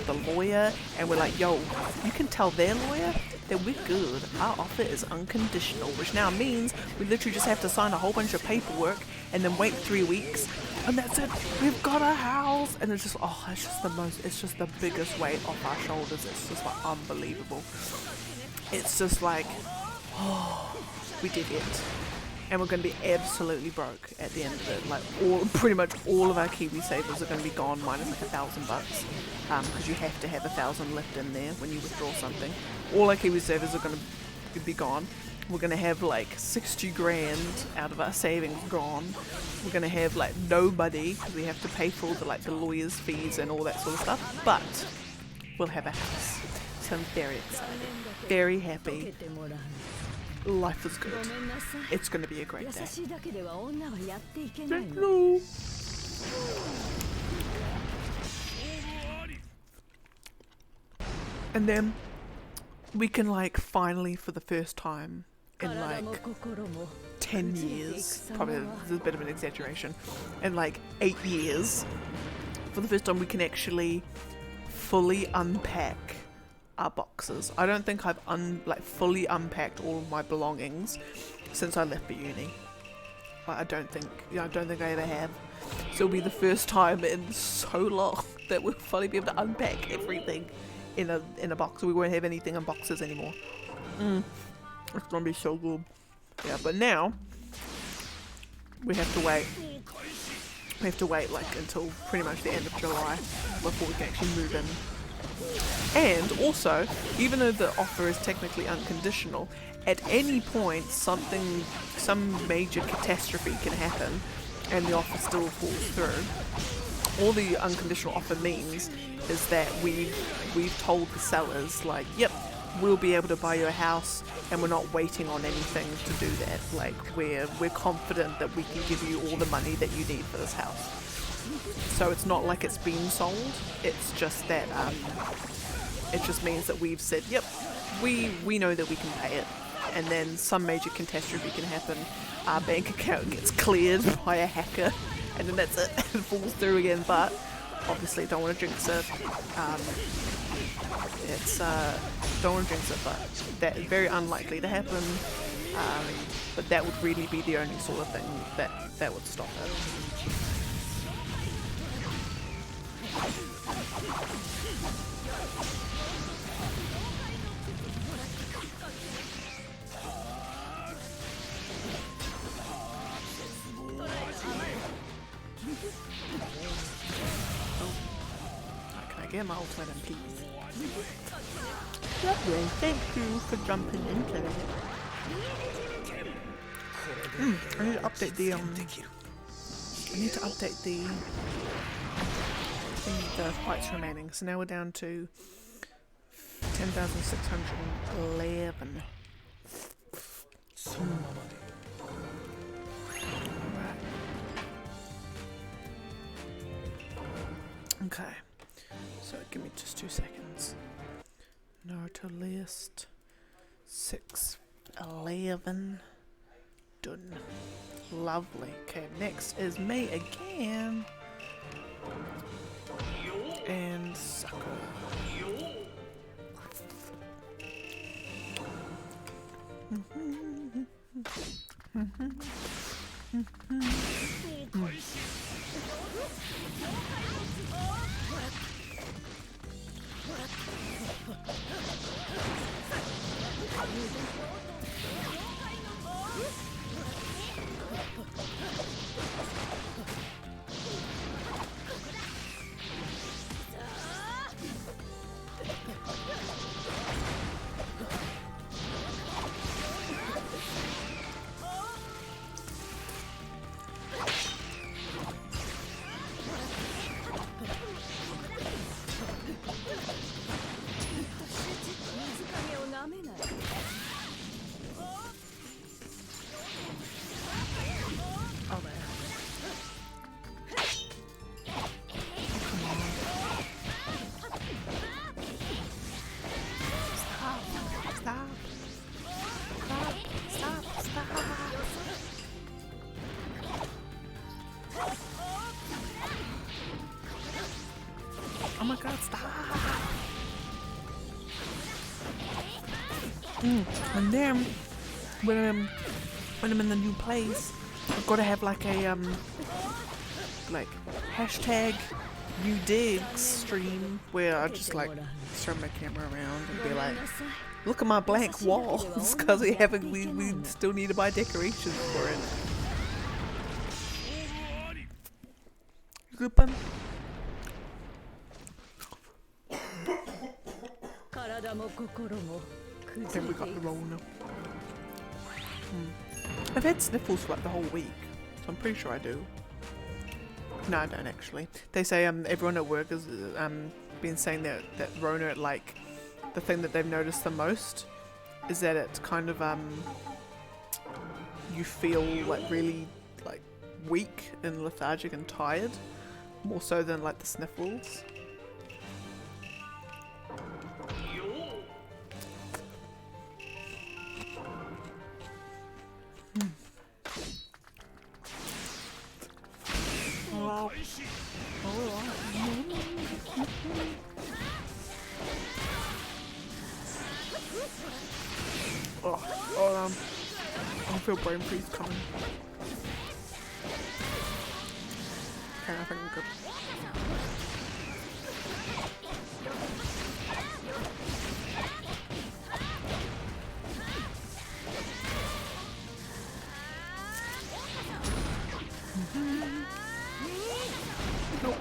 the lawyer, and we're like, yo, you can tell their lawyer that we're good. Our offer is unconditional, which now means we literally just have to sign a whole bunch of paperwork and then wait 3 weeks, and that's it. We've got a house. And it's just, it's just the biggest weight off our shoulders. It's just like unbelievable. It's just like, oh, we did it. and we're going to be absolutely broke at the end of it. Like pretty much all of our Kiwi savers are going to be gone, minus like $1,000, because you have to have 1,000 left in there when you withdraw something. All our Kiwi savers are going to be gone. We're going to have like 60 grand out of our savings gone. We're going to have like no money because we have to pay for all the like the lawyers' fees and all that sort of stuff. But we'll have a house. So I'm very excited, very happy. Life is good. It's going to be a great day. Hello. And then we can like finally, for the first time in like 10 years, probably there's a bit of an exaggeration, in like 8 years, for the first time we can actually fully unpack our boxes. I don't think I've fully unpacked all of my belongings since I left for uni. I don't think I ever have. So it'll be the first time in so long that we'll finally be able to unpack everything in a box. We won't have anything in boxes anymore. It's gonna be so good. Yeah, but now we have to wait. We have to wait like until pretty much the end of July before we can actually move in. And also, even though the offer is technically unconditional, at any point some major catastrophe can happen and the offer still falls through. All the unconditional offer means is that we've told the sellers, like, yep, we'll be able to buy you a house and we're not waiting on anything to do that. Like, we're confident that we can give you all the money that you need for this house. So it's not like it's been sold, it's just that it just means that we've said, yep, we know that we can pay it, and then some major catastrophe can happen, our bank account gets cleared by a hacker, and then that's it, it falls through again. But obviously don't want to jinx it, don't want to jinx it, but that is very unlikely to happen, but that would really be the only sort of thing that would stop it. Can I get my ultimate in, please? Lovely, thank you for jumping into it. I need to update the the fights remaining. So now we're down to 10,611. Okay, so give me just 2 seconds. Naruto list 611 done. Lovely. Okay, next is me again. And Sakura. Oh my god, stop! And then when I'm in the new place, I've got to have like a hashtag new digs stream where I just like turn my camera around and be like, look at my blank walls, because we still need to buy decorations for it. Good one. Then we got the Rona. I've had sniffles for like the whole week, so I'm pretty sure I do. No, I don't actually. They say everyone at work has been saying that Rona, like, the thing that they've noticed the most is that it's kind of you feel like really like weak and lethargic and tired, more so than like the sniffles. I feel brain freeze coming. Okay, I think I'm good. Nope.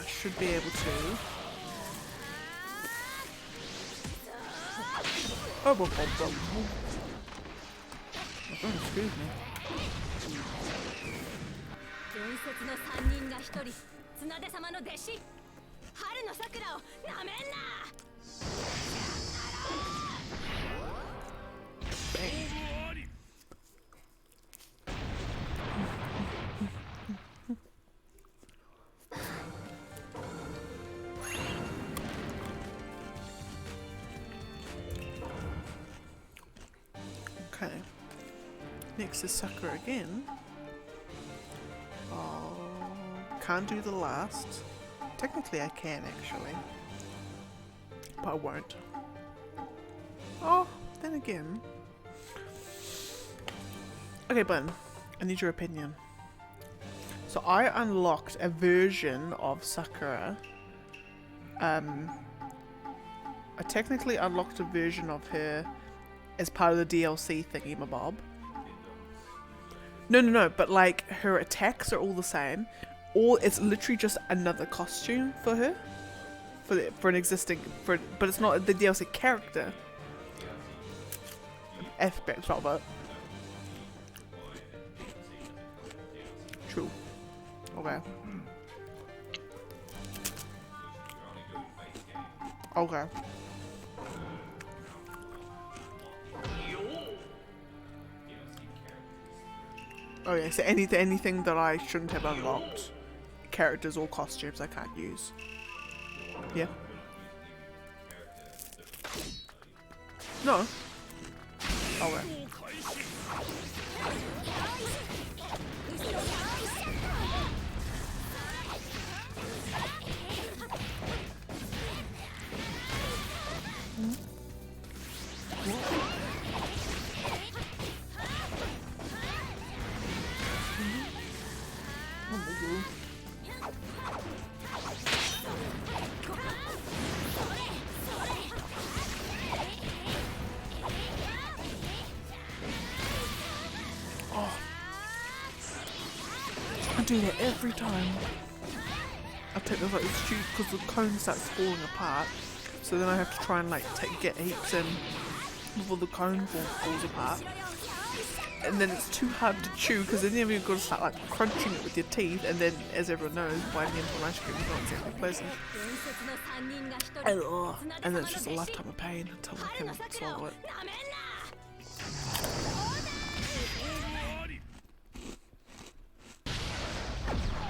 Should be able to. Oh, excuse me. Okay. Next is Sakura again. Oh, can't do the last. Technically I can actually, but I won't. Oh, then again. Okay, Bun, I need your opinion. So I unlocked a version of Sakura. I technically unlocked a version of her as part of the DLC thingy-mabob. No, but like her attacks are all the same. Or it's literally just another costume for her. For an existing, but it's not the DLC character aspect of it. True. Okay. Okay. Oh yeah, so anything that I shouldn't have unlocked, characters or costumes, I can't use. Yeah? No. Okay. I do that every time. I take those like stupid because the cone starts falling apart. So then I have to try and like get heaps in before the cone falls apart. And then it's too hard to chew because then you've got to start like crunching it with your teeth. And then, as everyone knows, biting into an ice cream is not exactly pleasant. And then it's just a lifetime of pain until I can swallow it.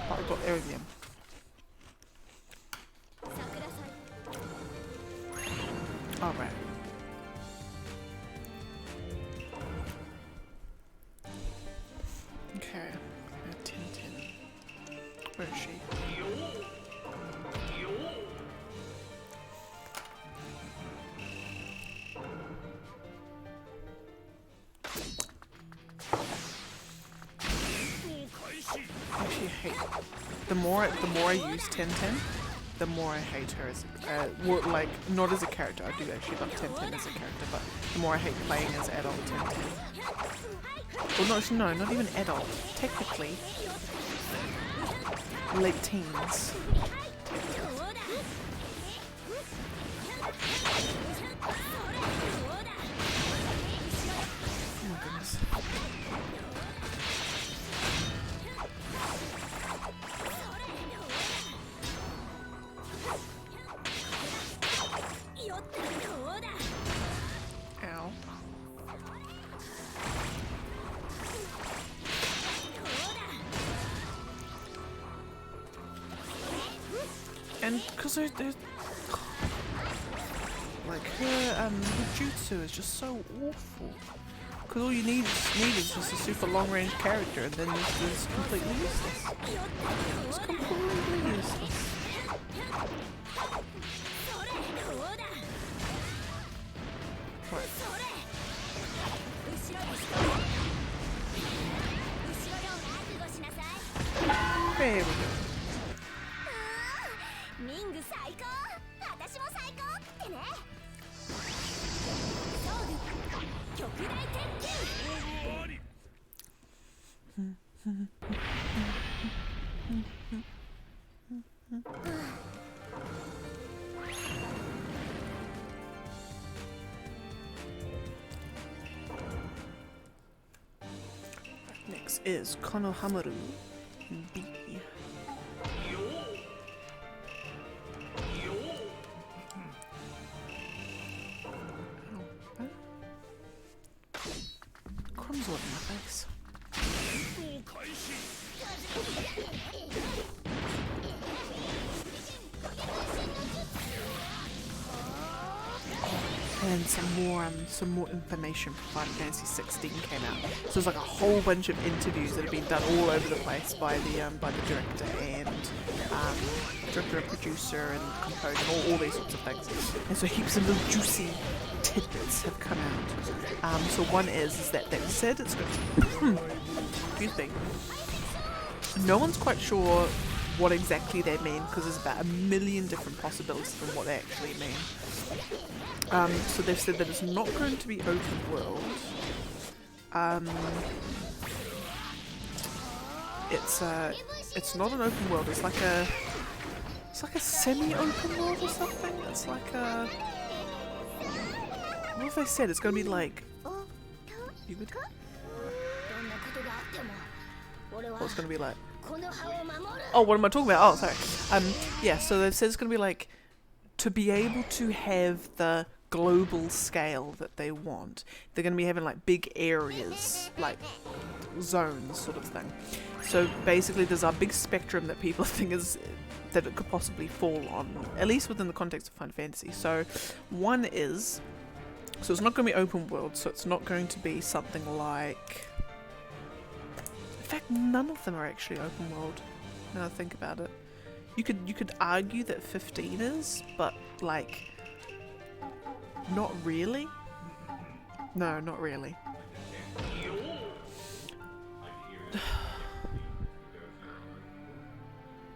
But I got there again. Alright. Okay. 10-10. Where is she? hate. The more I use 1010, the more I hate her as well, like not as a character. I do actually love 1010 as a character, but the more I hate playing as adult 1010. Well, no, not even adult. Technically, late teens. Oh my goodness. Ow. And because there's like her jutsu is just so awful. Because all you need is just a super long range character, and then it's completely useless. It's completely useless. Right. There we go. Next is Konohamaru B. Crumbs all over my face. And some more information for Final Fantasy 16 came out. So there's like a whole bunch of interviews that have been done all over the place by the director and director and producer and composer and all these sorts of things. And so heaps of little juicy tidbits have come out. So one is that they said it's going excuse me. No one's quite sure what exactly they mean because there's about 1 million different possibilities from what they actually mean. So they've said that it's not going to be open world. It's not an open world. It's like a semi-open world or something. It's like a, what have they said? It's going to be like, you good? What's going to be like? Oh, what am I talking about? Oh, sorry. Yeah. So they've said it's going to be like, to be able to have the global scale that they want, they're going to be having like big areas, like zones sort of thing. So basically there's a big spectrum that people think is that it could possibly fall on, at least within the context of Final Fantasy. So one is, so it's not going to be open world, so it's not going to be something like, in fact none of them are actually open world now I think about it. You could argue that 15 is, but like, not really. No, not really.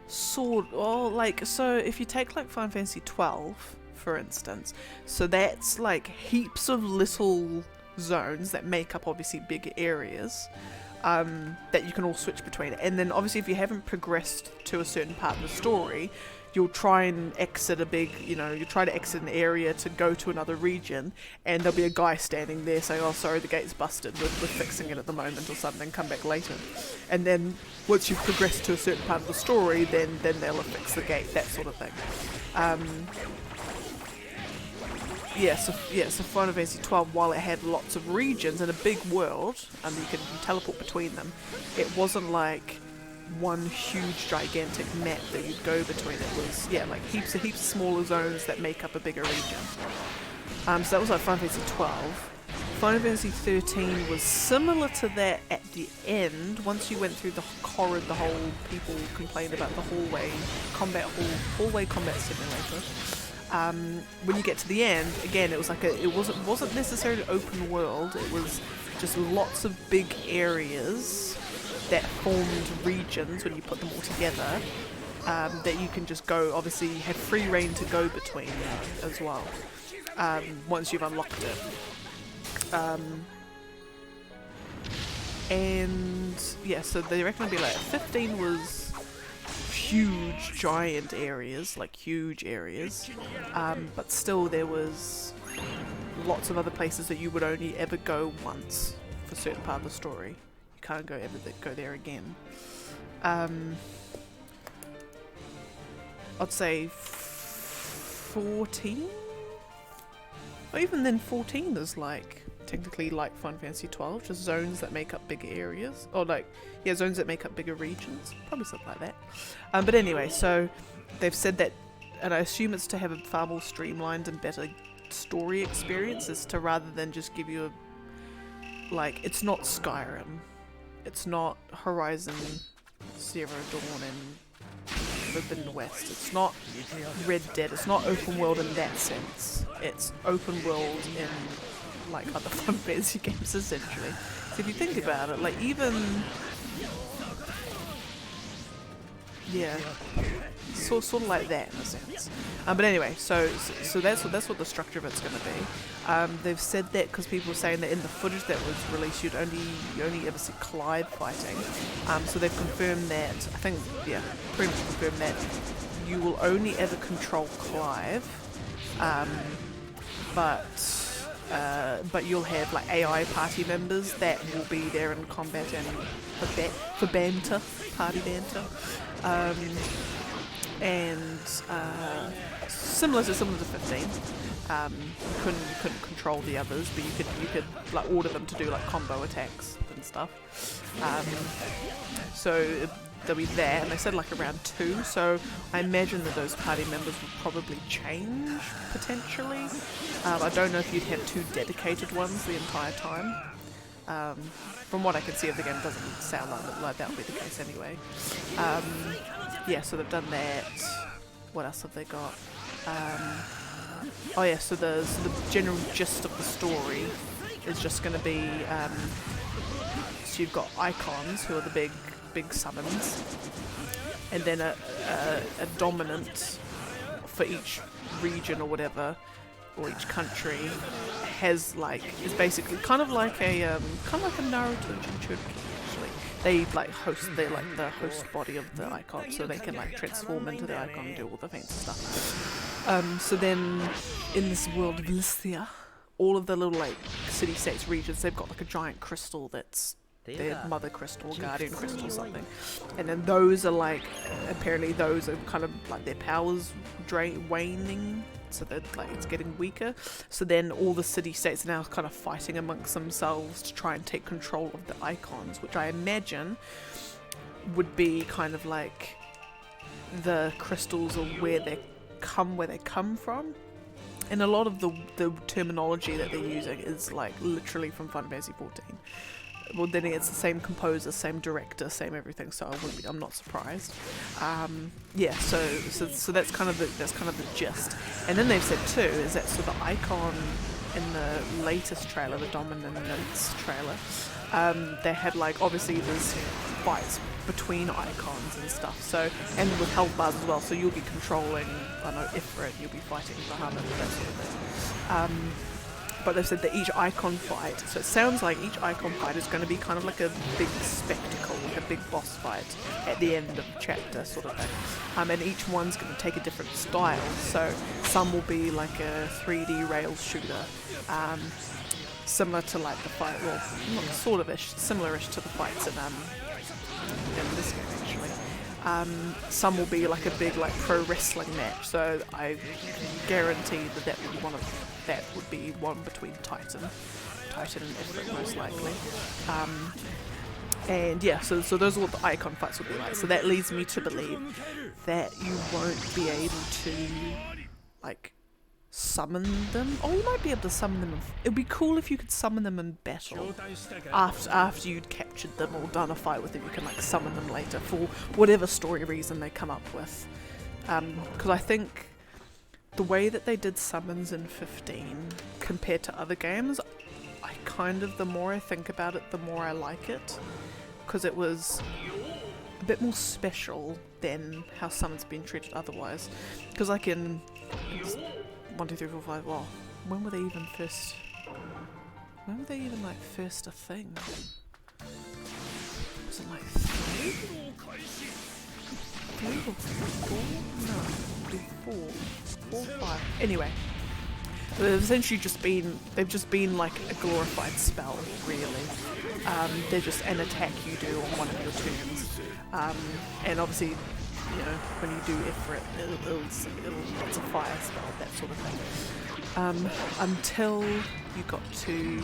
Sort, oh, like, so if you take like Final Fantasy 12, for instance, so that's like heaps of little zones that make up obviously big areas. That you can all switch between. And then obviously if you haven't progressed to a certain part of the story, you'll try and exit a big, you try to exit an area to go to another region, and there'll be a guy standing there saying, oh sorry, the gate's busted, we're fixing it at the moment or something, come back later. And then once you've progressed to a certain part of the story, then they'll fix the gate, that sort of thing. So Final Fantasy 12, while it had lots of regions and a big world, and you can teleport between them, it wasn't like one huge gigantic map that you'd go between. It was, like heaps of smaller zones that make up a bigger region. So that was like Final Fantasy 12. Final Fantasy 13 was similar to that at the end. Once you went through the corridor, the whole people complained about the hallway combat simulator. When you get to the end, again, it was like it wasn't necessarily open world. It was just lots of big areas that formed regions when you put them all together, that you can just go, obviously you have free reign to go between as well, once you've unlocked it. And yeah, so they reckon it'll be like 15 was huge, giant areas, like huge areas, but still there was lots of other places that you would only ever go once for a certain part of the story. You can't go there again. I'd say 14, or even then 14 is like technically like Final Fantasy 12, just zones that make up bigger areas, or like, yeah, zones that make up bigger regions, probably something like that. But anyway, so they've said that, and I assume it's to have a far more streamlined and better story experience, is to, rather than just give you a, like, it's not Skyrim, it's not Horizon Zero Dawn and Forbidden West, it's not Red Dead, it's not open world in that sense, it's open world in like other Final Fantasy games essentially. So if you think about it, like even, yeah, sort of like that in a sense. But anyway, so that's what the structure of it's going to be. They've said that because people were saying that in the footage that was released, you only ever see Clive fighting. So they've confirmed that, I think, yeah, pretty much confirmed that you will only ever control Clive, but you'll have like AI party members that will be there in combat and for banter, party banter, and similar to 15. You couldn't control the others, but you could like order them to do like combo attacks and stuff. So there'll be that, and they said like around 2, so I imagine that those party members will probably change potentially. I don't know if you'd have 2 dedicated ones the entire time. From what I can see of the game, it doesn't sound like that would be the case anyway. Yeah, so they've done that. What else have they got? Oh yeah, so the general gist of the story is just going to be, so you've got icons who are the big summons, and then a dominant for each region or whatever, or each country has like, is basically kind of like a Naruto Jinchuriki actually. They like they're like the host body of the icon, so they can like transform into the icon and do all the fancy stuff. So then in this world of Lysthea, all of the little like city-states regions, they've got like a giant crystal that's their mother crystal, guardian crystal, something, and then those are like, apparently those are kind of like their powers waning, so that like it's getting weaker. So then all the city-states are now kind of fighting amongst themselves to try and take control of the icons, which I imagine would be kind of like the crystals or where they come from. And a lot of the terminology that they're using is like literally from Final Fantasy 14. Well, then it's the same composer, same director, same everything. So I'm not surprised. Yeah, so that's kind of the gist. And then they've said too is that so the icon in the latest trailer, the Dominance trailer, they had like obviously there's fights between icons and stuff. So, and with health bars as well. So you'll be controlling, I don't know, Ifrit, you'll be fighting Bahamut, that sort of thing. But they've said that each icon fight, so it sounds like each icon fight is going to be kind of like a big spectacle, like a big boss fight at the end of the chapter sort of thing. And each one's going to take a different style, so some will be like a 3D rails shooter, similar to like the fight, well, not sort of-ish, similar-ish to the fights in this game actually. Some will be like a big like pro wrestling match, so I guarantee that would be one between Titan and Ifrit most likely. And yeah, so those are what the icon fights will be like. So that leads me to believe that you won't be able to like summon them. Oh, you might be able to summon them. It'd be cool if you could summon them in battle. After you'd captured them or done a fight with them, you can like summon them later for whatever story reason they come up with. Because I think the way that they did summons in 15 compared to other games, the more I think about it, the more I like it. because it was a bit more special than how summon's been treated otherwise. Because like in 1, 2, 3, 4, 5, well, when were they even first? When were they even like first a thing? Was it like 3? 3 or 4? No, 4, 5. Anyway, they've essentially they've just been like a glorified spell, really. They're just an attack you do on one of your turns, and obviously, you know, when you do Ifrit, it's a fire spell, that sort of thing. Until you got to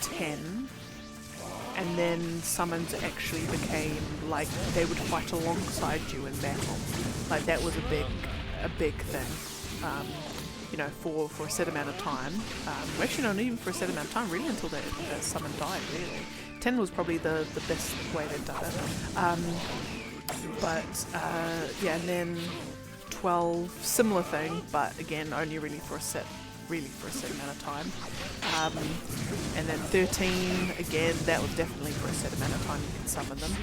10, and then summons actually became like they would fight alongside you in battle. Like that was a big thing. You know, for a set amount of time. Actually, not even for a set amount of time, really, until the summon died, really. 10 was probably the best way they've done it. Yeah, and then 12, similar thing, but again, only really for a set amount of time. And then 13, again, that was definitely for a set amount of time you can summon them.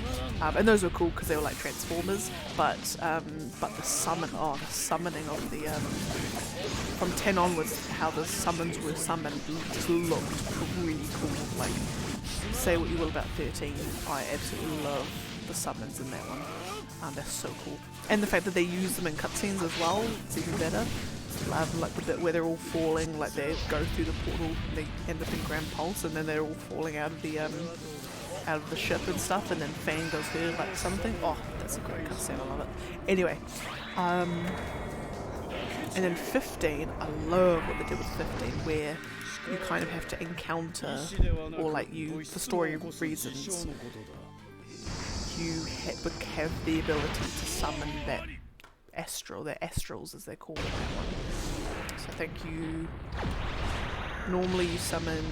And those were cool because they were like Transformers, but the summoning of the from 10 onwards, how the summons were summoned just looked really cool. Like, say what you will about 13, I absolutely love the summons in that one. They're so cool. And the fact that they use them in cutscenes as well, it's even better. Like the bit where they're all falling, like they go through the portal and they end up in Grand Pulse, and then they're all falling out of the ship and stuff, and then Fang does her like something. Oh, that's a great cutscene, I love it. Anyway, and then 15, I love what they did with 15, where you kind of have to encounter, or like for story reasons, you have the ability to summon that astral, they're astrals as they're called in that one. So I think normally you summon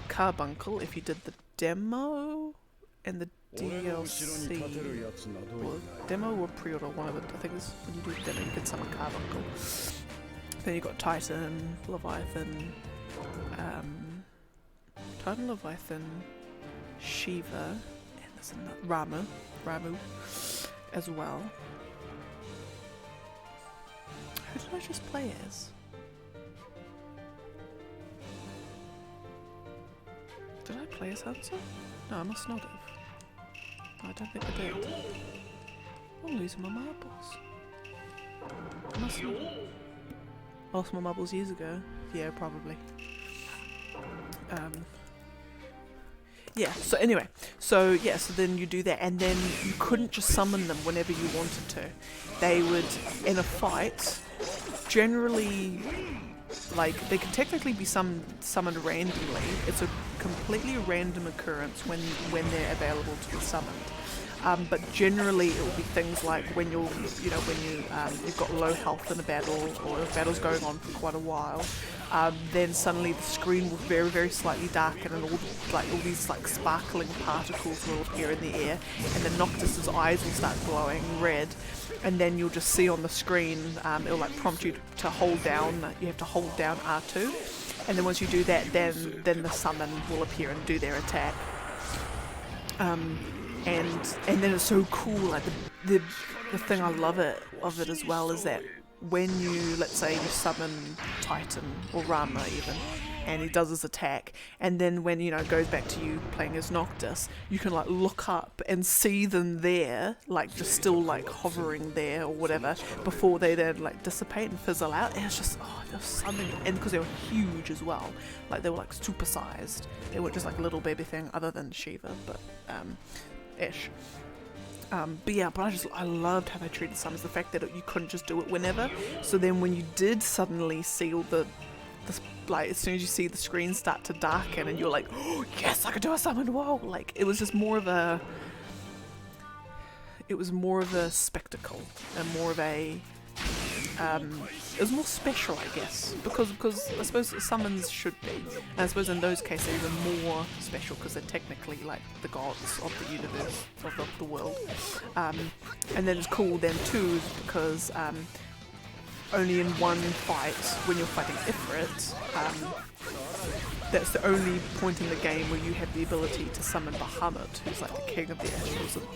Carbuncle if you did the demo and the DLC, or demo or pre-order, one of it. I think it's when you do the demo you can summon Carbuncle. Then you got Titan, Leviathan, Shiva, and there's another Ramu as well. Who did I just play as? Did I play as Hanzo? No, I must not have. I don't think I did. I'm losing my marbles. I must not. I lost my marbles years ago. Yeah, probably. Yeah, so anyway, so then you do that, and then you couldn't just summon them whenever you wanted to. They would, in a fight, generally, like, they can technically be summoned randomly. It's a completely random occurrence when they're available to be summoned. But generally it will be things like when you've got low health in a battle, or if a battle's going on for quite a while, then suddenly the screen will very, very slightly darken, and all these like sparkling particles will appear in the air, and then Noctis's eyes will start glowing red, and then you'll just see on the screen, it'll like prompt you to hold down. You have to hold down R2, and then once you do that, then the summon will appear and do their attack. And then it's so cool. Like the thing I love of it as well is that when you, let's say you summon Titan or Rama even, and he does his attack, and then when it goes back to you playing as Noctis, you can like look up and see them there, like just still like hovering there or whatever, before they then like dissipate and fizzle out. And it's just there's something, and because they were huge as well, like they were like super sized. They weren't just like a little baby thing, other than Shiva, but ish. But I loved how they treated summons, the fact that you couldn't just do it whenever. So then when you did suddenly see all like as soon as you see the screen start to darken and you're like, oh yes, I could do a summon, whoa, like it was just more of a spectacle, and more of a it was more special, I guess, because I suppose summons should be, and I suppose in those cases they're even more special because they're technically like the gods of the universe, of the world. And then it's cool then too because only in one fight, when you're fighting Ifrit, that's the only point in the game where you have the ability to summon Bahamut, who's like the king of the animals. And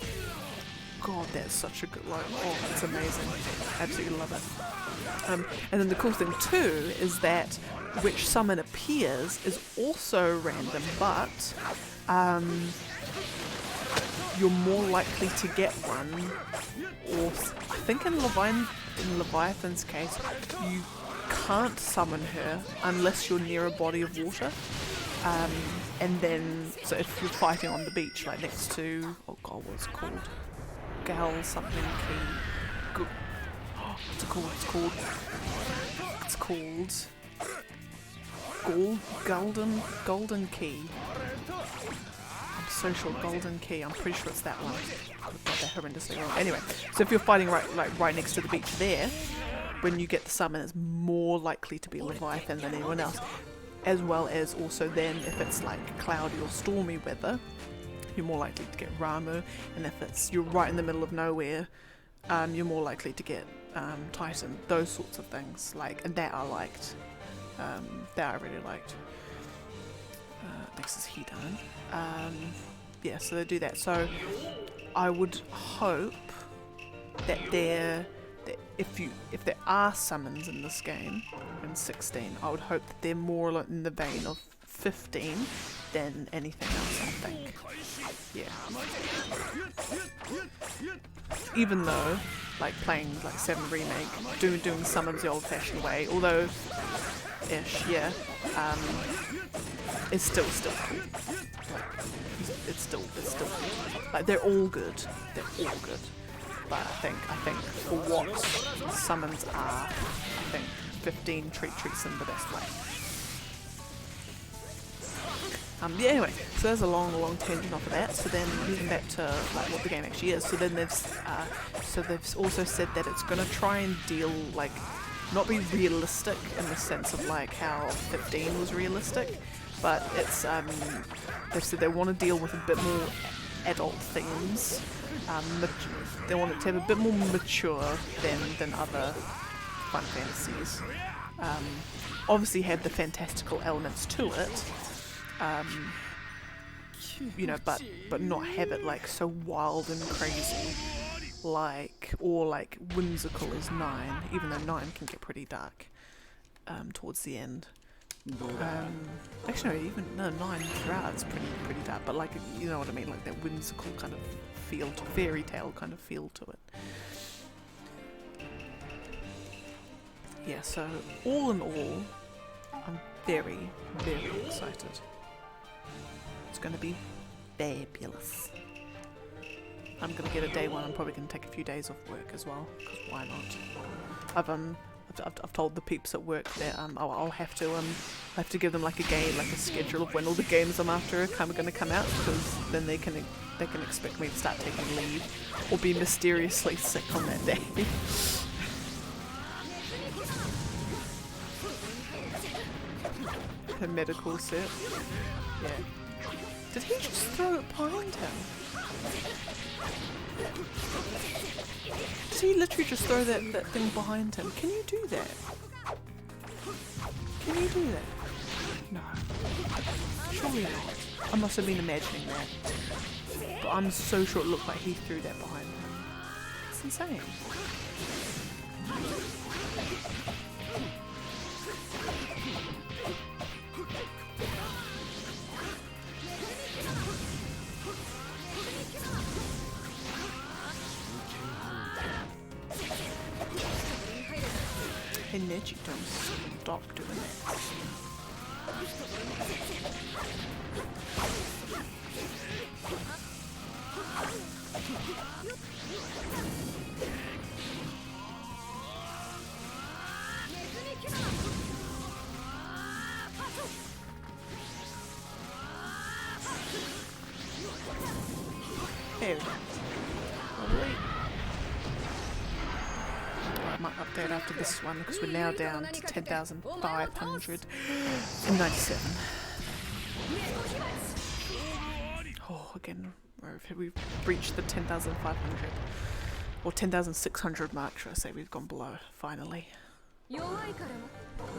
God, that's such a good, like, oh, it's amazing. Absolutely love it. And then the cool thing too is that which summon appears is also random, but you're more likely to get one, or I think in Leviathan's case, you can't summon her unless you're near a body of water. And then, so if you're fighting on the beach, like next to, oh god, what's it called? Gal something key. What's it called? It's called Golden Key. I'm so sure Golden Key. I'm pretty sure it's that one. I've got that horrendously wrong. Anyway, so if you're fighting right next to the beach there, when you get the summon, it's more likely to be Leviathan than anyone else. As well as also then, if it's like cloudy or stormy weather, you're more likely to get Ramu, and if you're right in the middle of nowhere, you're more likely to get Titan. Those sorts of things, and that I liked. That I really liked. Next is Hidan. Yeah, so they do that. So I would hope that if there are summons in this game in 16, I would hope that they're more in the vein of 15 than anything else, I think. Yeah. Even though, playing 7 Remake, doing summons the old-fashioned way, although ish, yeah, it's still cool. It's still cool. They're all good. But I think for what summons are, I think 15 treats them the best way. Yeah, anyway, so there's a long tangent off of that. So then moving back to what the game actually is. So then they've also said that it's gonna try and deal not be realistic in the sense of how 15 was realistic, but it's they've said they want to deal with a bit more adult themes. They want it to have a bit more mature than other Final Fantasies. Obviously have the fantastical elements to it, but not have it so wild and crazy, or whimsical as 9, even though 9 can get pretty dark towards the end. Actually, no, 9 throughout it's pretty dark, but you know what I mean, that whimsical kind of feel, fairy tale kind of feel to it. Yeah, so all in all, I'm very, very excited. It's going to be fabulous. I'm going to get a day one. I'm probably going to take a few days off work as well, because why not? I've told the peeps at work that I'll have to give them a schedule of when all the games I'm after are going to come out, because then they can expect me to start taking leave or be mysteriously sick on that day. A medical set. Yeah. Did he just throw it behind him? Did he literally just throw that thing behind him? Can you do that? Can you do that? No. Surely not. I must have been imagining that. But I'm so sure it looked like he threw that behind him. It's insane. Hey Neji, don't stop doing that. There we go. I might update after this one because we're now down to 10,597. Oh, again, we've reached the 10,500 or 10,600 mark, should I say. We've gone below, finally. We're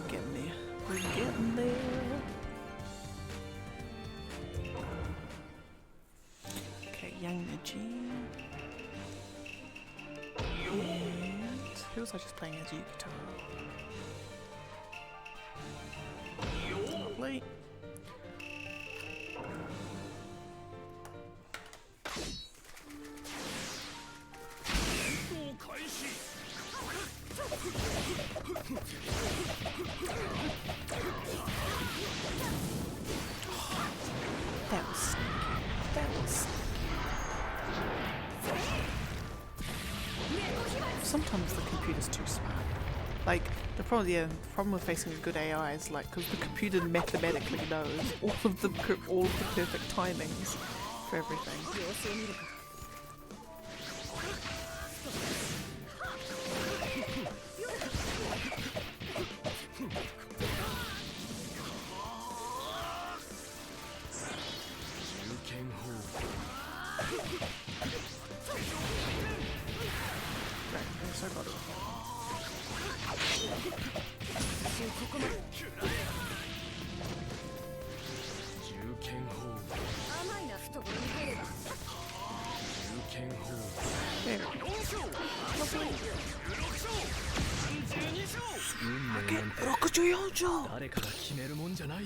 getting there. We're getting there. Young Neji. And who was I just playing as Yukito? Lovely. That was sneaky. That was sneaky. Sometimes the computer's too smart. Like, the problem with facing a good AI is like, because the computer mathematically knows all of the perfect timings for everything. Right, so got it. There. Lovely. Okay, 64条。誰から決めるもんじゃない。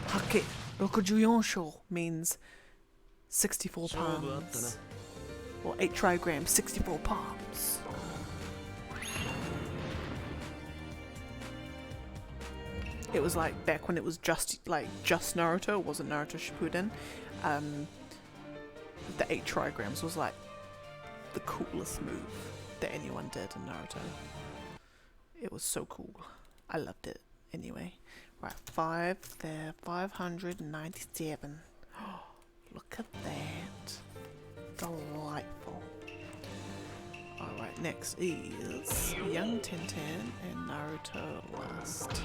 Hake 64章 means 64 palms. Or 8 trigrams, 64 palms. It was like back when it was just Naruto, it wasn't Naruto Shippuden. The 8 trigrams was like the coolest move that anyone did in Naruto. It was so cool. I loved it anyway. Right, 5 there, 597. Look at that. Delightful. Alright, next is Young Tenten and Naruto Last.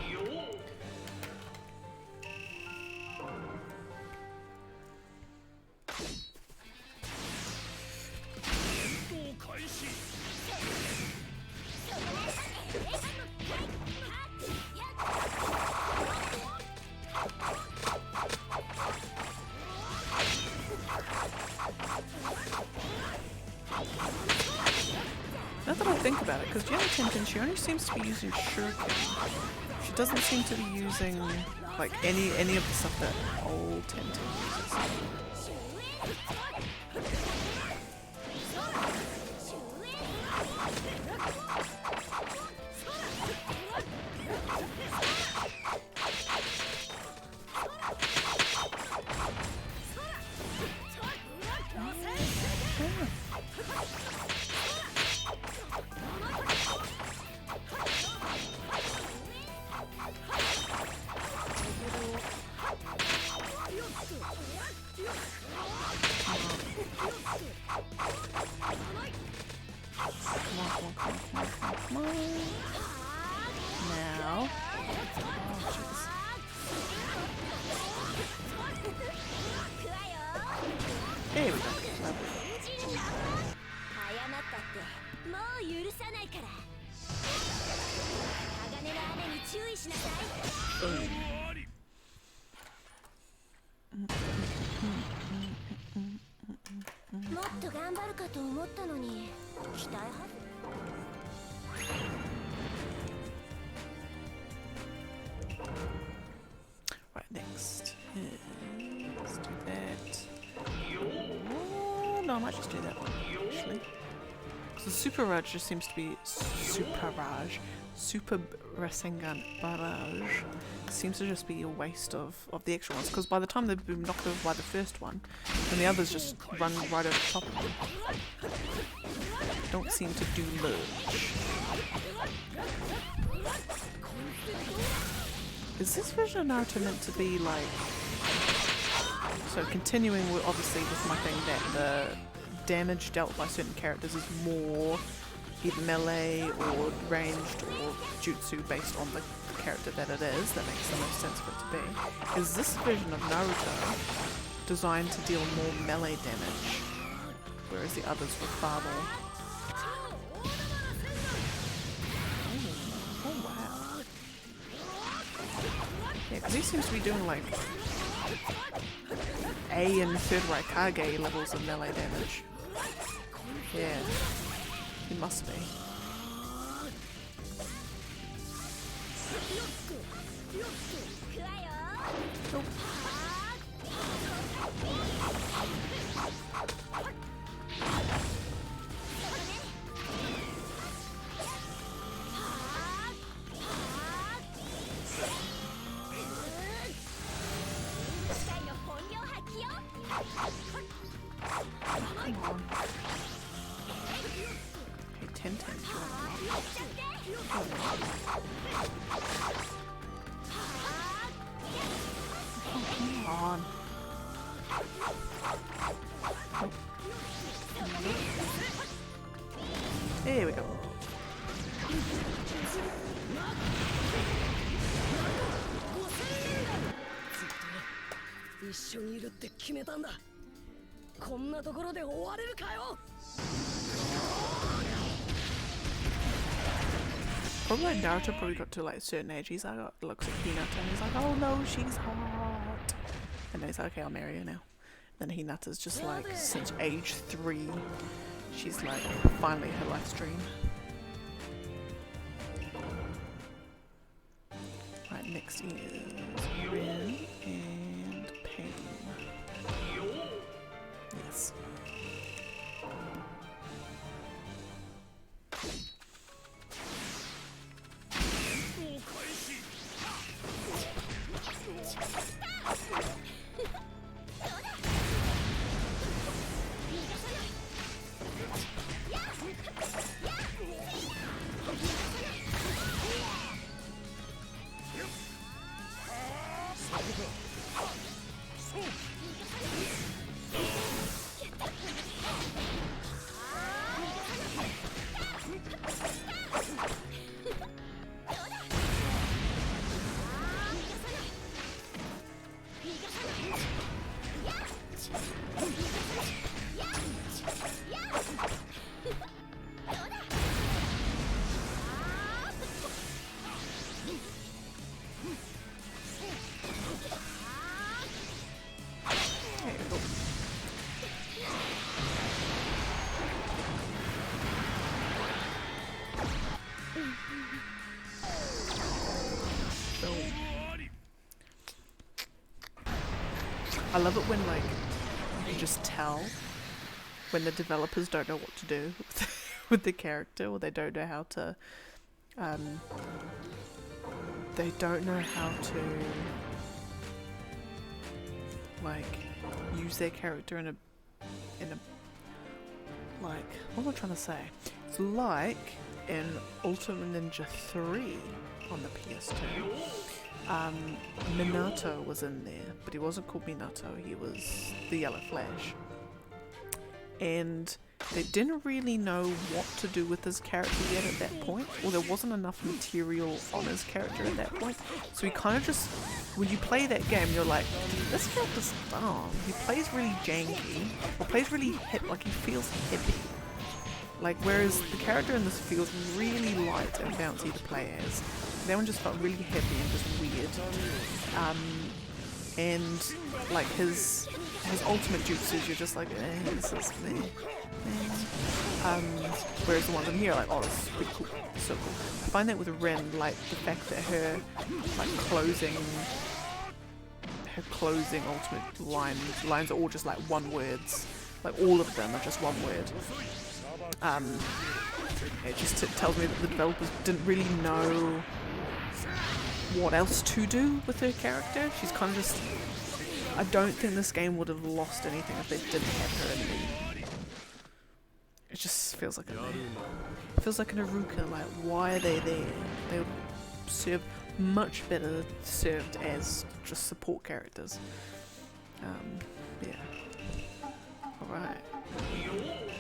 Now that I think about it, because Young Tenten, she only seems to be using shuriken. She doesn't seem to be using like any of the stuff that old Tenten uses. Come on. Now. Oh, jeez. There we go. Lovely. Right, next is, let's do that. Oh, no, I might just do that one, actually. Because the Super Raj just seems to be Super Rasengan Barrage seems to just be a waste of the extra ones, because by the time they've been knocked over by the first one, then the others just run right over top of them. Don't seem to do much. Is this version of Naruto meant to be like... So continuing with, obviously with my thing that the damage dealt by certain characters is more either melee or ranged or jutsu based on the character that it is, that makes the most sense for it to be. Is this version of Naruto designed to deal more melee damage, whereas the others were far more... Oh wow. Yeah, because he seems to be doing like A and third Raikage levels of melee damage. Yeah, he must be. Oh. Come on. Hey, 10 times you want come on. Oh. There we go. Probably like Naruto probably got to like a certain age. He's like, looks at Hinata and he's like, oh no, she's hot. And then he's like, okay, I'll marry her now. Then Hinata's just like, since age 3, she's like, finally her life's dream. Right, next is Rin and Pain. Yes. I love it when like you can just tell when the developers don't know what to do with the character, or they don't know how to like use their character in a like, what am I trying to say? It's like in Ultimate Ninja 3 on the PS2. Minato was in there, but he wasn't called Minato, he was the Yellow Flash. And they didn't really know what to do with his character yet at that point, or there wasn't enough material on his character at that point. So he kind of just, when you play that game, you're like, this character's dumb. He plays really janky, or plays really hip, like he feels hippie. Like, whereas the character in this feels really light and bouncy to play as. That one just felt really heavy and just weird. And like his ultimate jutsus, you're just like, this is me. Whereas the ones in here are like, oh, this is pretty cool, so cool. I find that with Rin, like the fact that her like closing ultimate lines are all just like one words. Like all of them are just one word. It just tells me that the developers didn't really know what else to do with her character. She's kind of just, I don't think this game would have lost anything if they didn't have her in the, it just feels like it feels like an Naruto. Like, why are they there? They would serve much better served as just support characters. Yeah. Alright.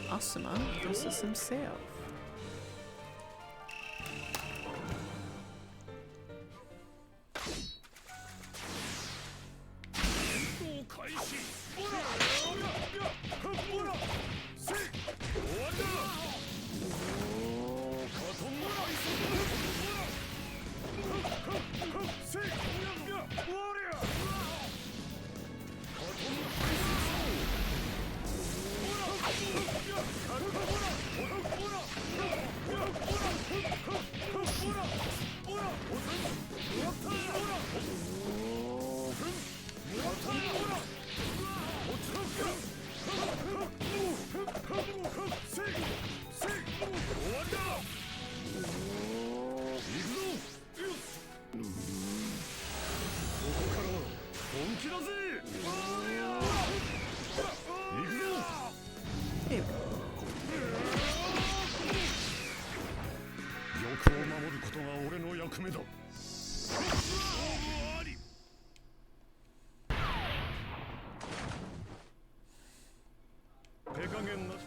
Asuma versus himself. ことが俺の役目だ。手加減なし。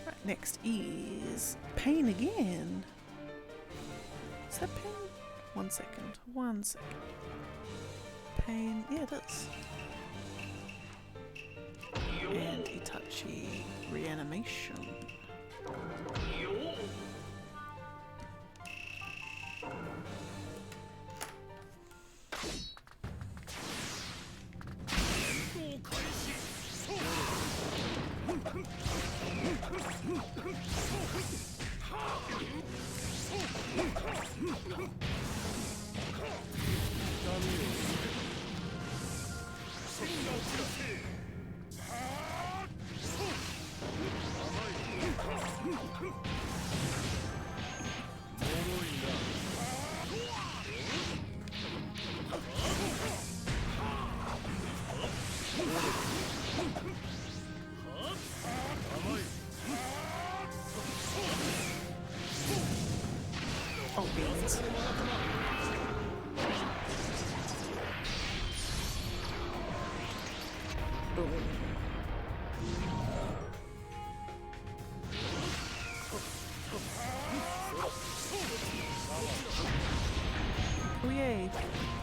Right, next is pain again. Is that pain? 1 second. 1 second. Pain. Yeah, it is. And Itachi reanimation. Oh, beans. Boom. Oh yay!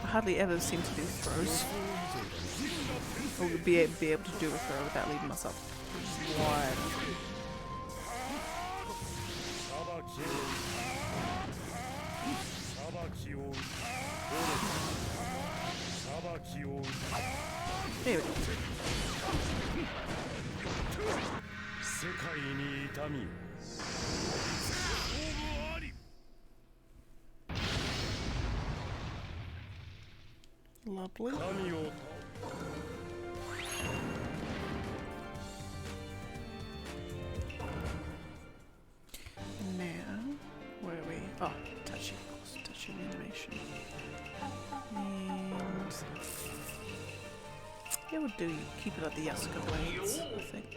I hardly ever seem to do throws. Or be able to do a throw without leaving myself wide open. There we go. Lovely. Now, where are we? Oh, touching, of course, touching animation. And yeah, we'll do keep it at the Yasuka blades, I think.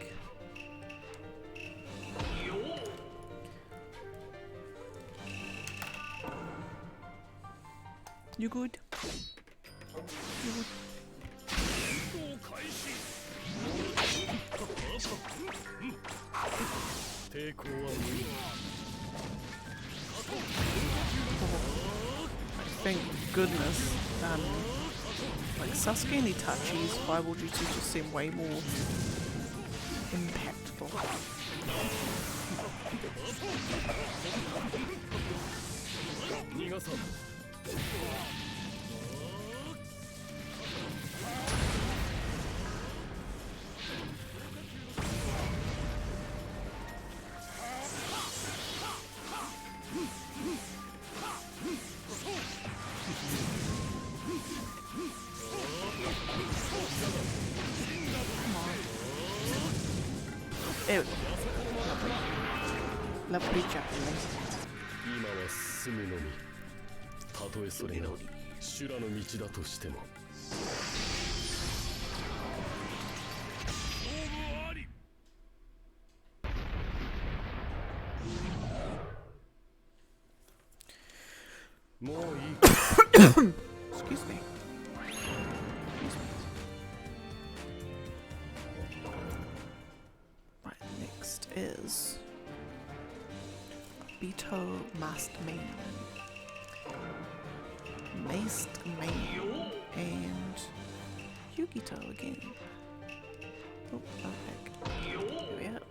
You good? You good? Thank goodness. Like Sasuke and Itachi's fireball jutsu just seem way more impactful. There we go. Lovely. Lovely Japanese. 今は進むのみ。たとえそれが修羅の道だとしても。もういい。Excuse me. Right, next is Bito Masked Man. Masked Man and Yugito again. Oh, heck. Here we are.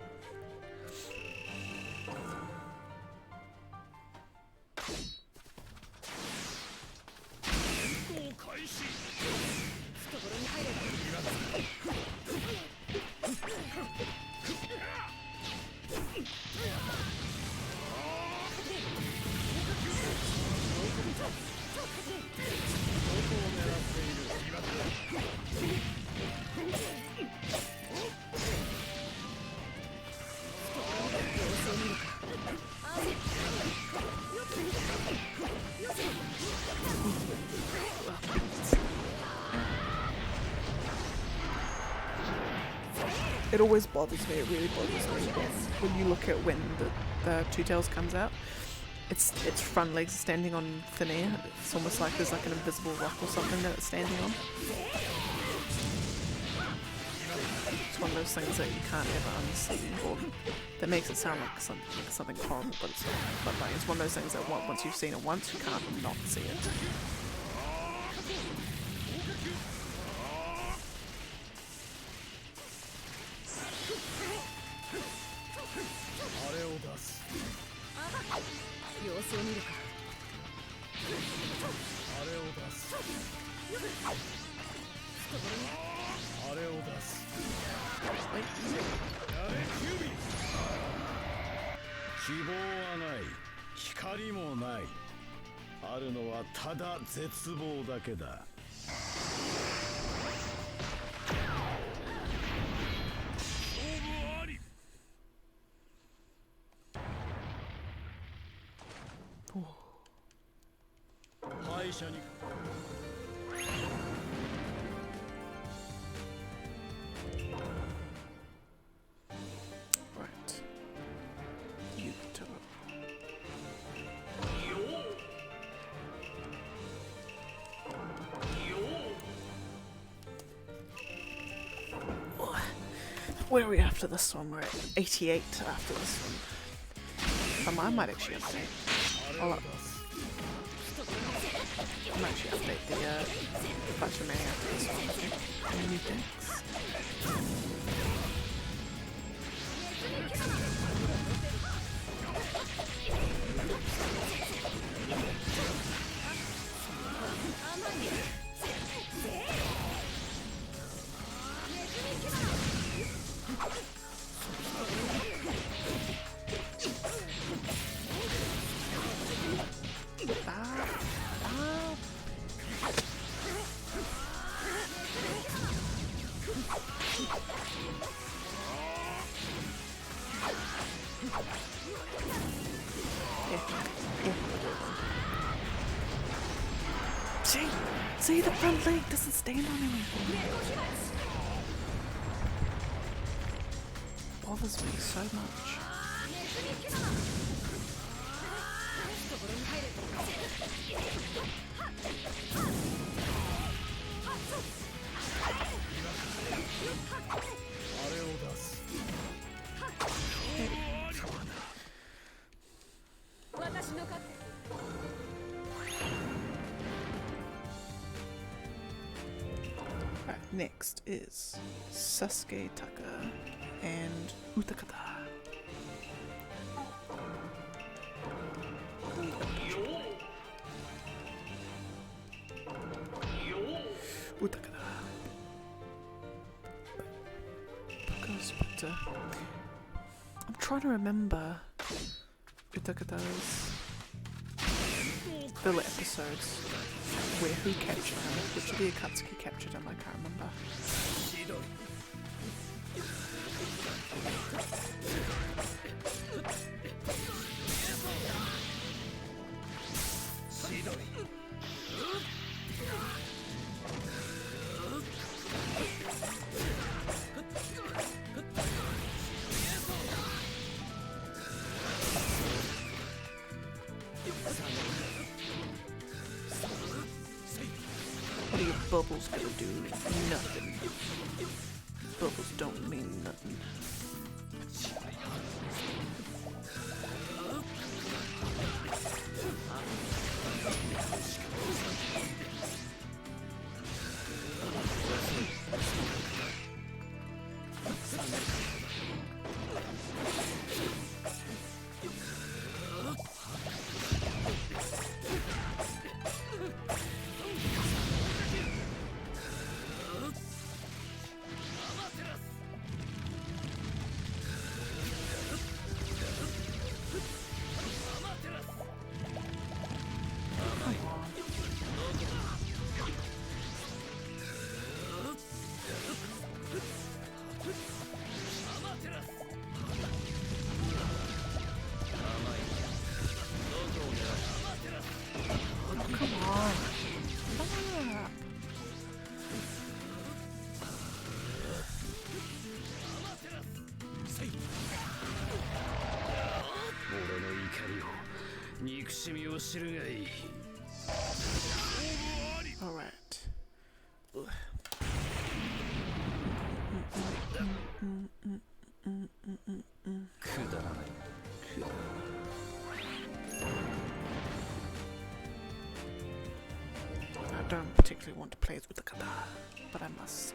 It always bothers me, it really bothers me when you look at when the Two Tails comes out. Its front legs are standing on thin air. It's almost like there's like an invisible rock or something that it's standing on. It's one of those things that you can't ever unsee, or that makes it sound like something horrible, but it's not. But like, it's one of those things that once you've seen it once, you can't not see it. Where are we after this one? We're at 88 after this one. I might actually update. I might actually update the bunch of many after this one, I think. Any new things? See, the front leg doesn't stand on anything. Bothers me so much. Next is Sasuke Taka and Utakata. Utakata. Because, I'm trying to remember Utakata's filler episodes where who captured him, which of the Akatsuki captured him, I can't remember. What are your bubbles gonna do? Nothing. Bubbles don't mean nothing. Alright. I don't particularly want to play as with the kata, but I must.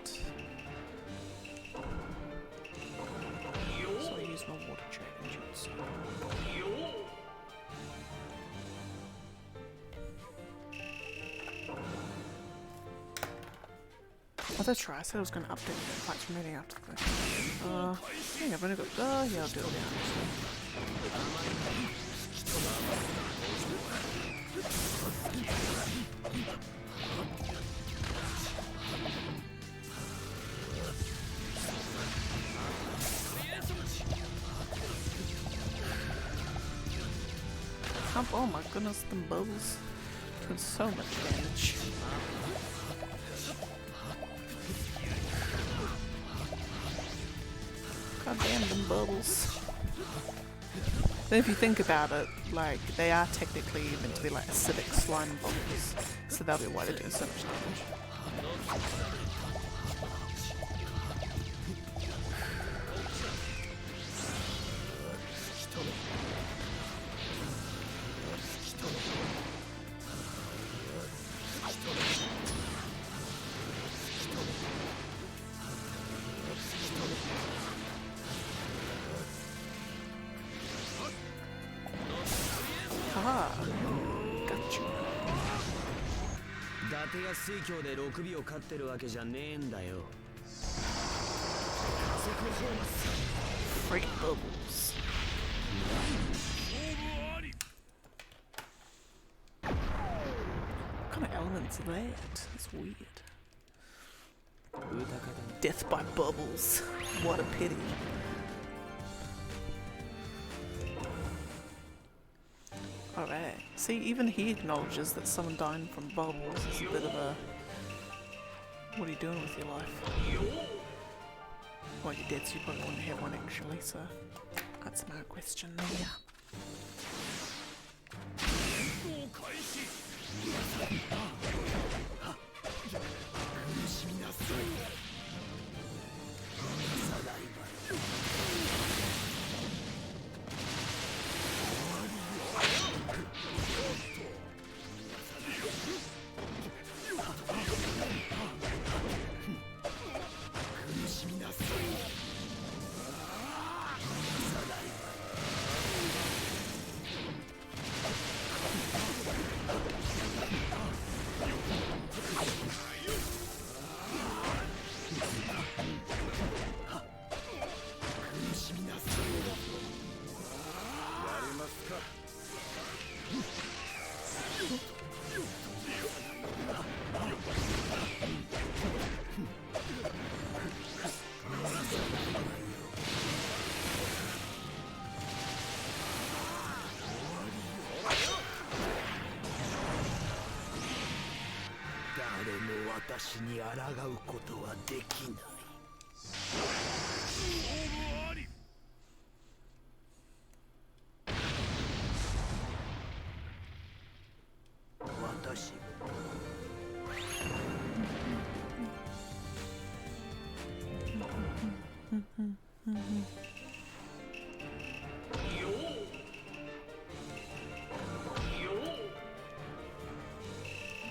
So I use my water dragon jutsu. Oh, that's right. I said I was going to update the fights remaining after the. I think I've only got. Yeah, I'll do it now. Oh my goodness, the bubbles doing so much damage. God damn them bubbles. Then if you think about it, like, they are technically meant to be like acidic slime bubbles, so that'll be why they're doing so much damage. Ah, got you. 伊達や水郷で6尾を飼ってるわけじゃねえんだよ。 Freak bubbles. What kind of elements are that? That's weird. Death by bubbles. What a pity. Alright. See, even he acknowledges that someone dying from bubbles is a bit of a... What are you doing with your life? Well, you're dead, so you probably wouldn't have one actually, so... That's no question there.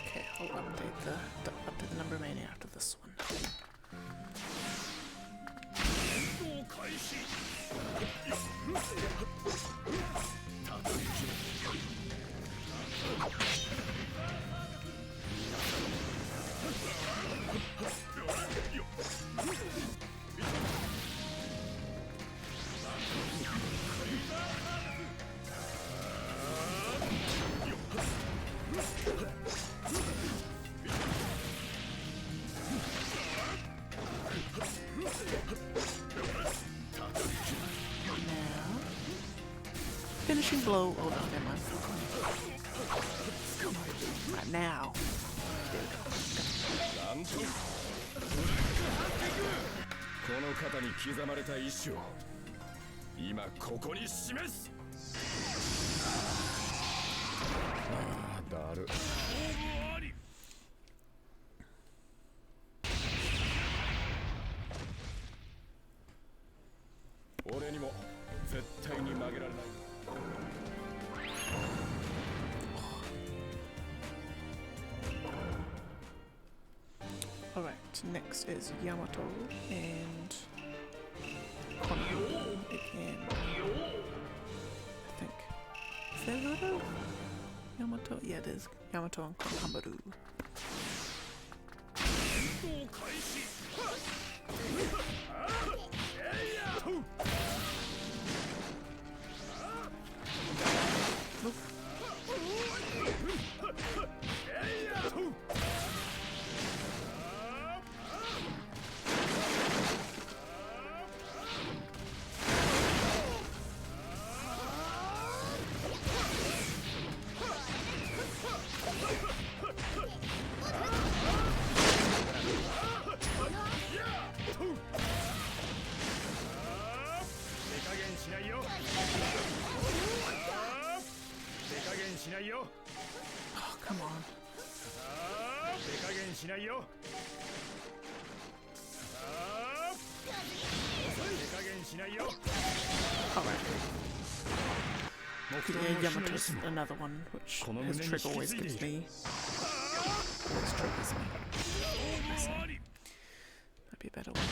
Okay, I'll update the number remaining after this one. Finishing blow. Oh no, never mind. Right now. There we go. この肩に刻まれた意志を今ここに示す。あだる俺にも絶対に曲げられない。 Alright, next is Yamato and Konoha again. I think. Is that Naruto? Yamato? Yeah, it is. Yamato and Konohamaru. Nope. Oh, come on. Alright. Yeah, Yamato's another one, which his trick always gives me. Always triggers me. So, that'd be a better one.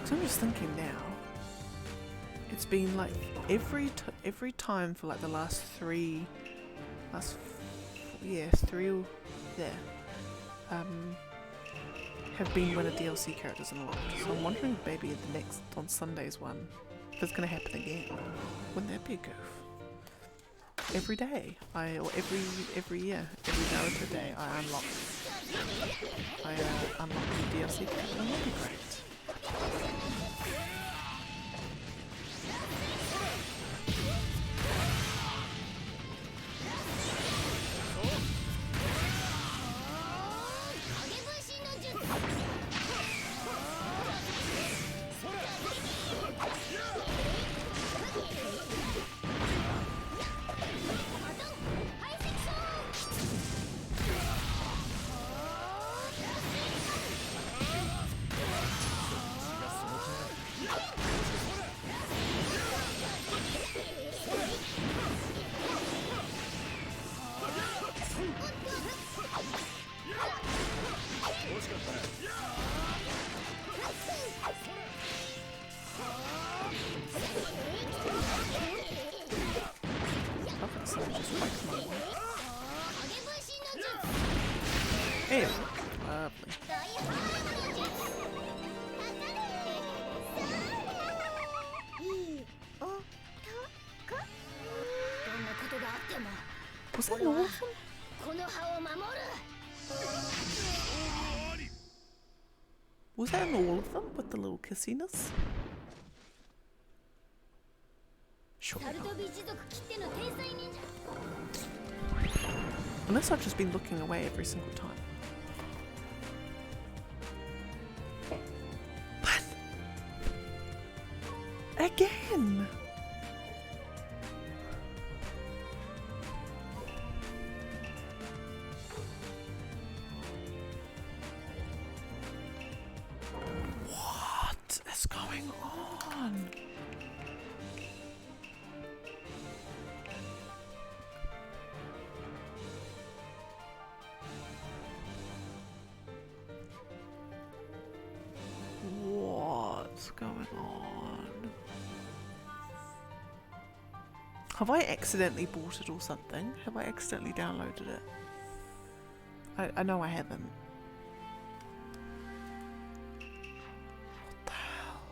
So I'm just thinking now. It's been like every time for like the last three have been when a DLC character's unlocked. So I'm wondering maybe the next on Sunday's one, if it's gonna happen again. Wouldn't that be a goof? Every day, or every year, every Naruto day, I unlock a new DLC character. That'd be great. Hey, lovely. Was that all of them? Was that in all of them with the little kissiness? Sure. Unless I've just been looking away every single time. What? Again? What is going on? What's going on? Have I accidentally bought it or something? Have I accidentally downloaded it? I know I haven't. What the hell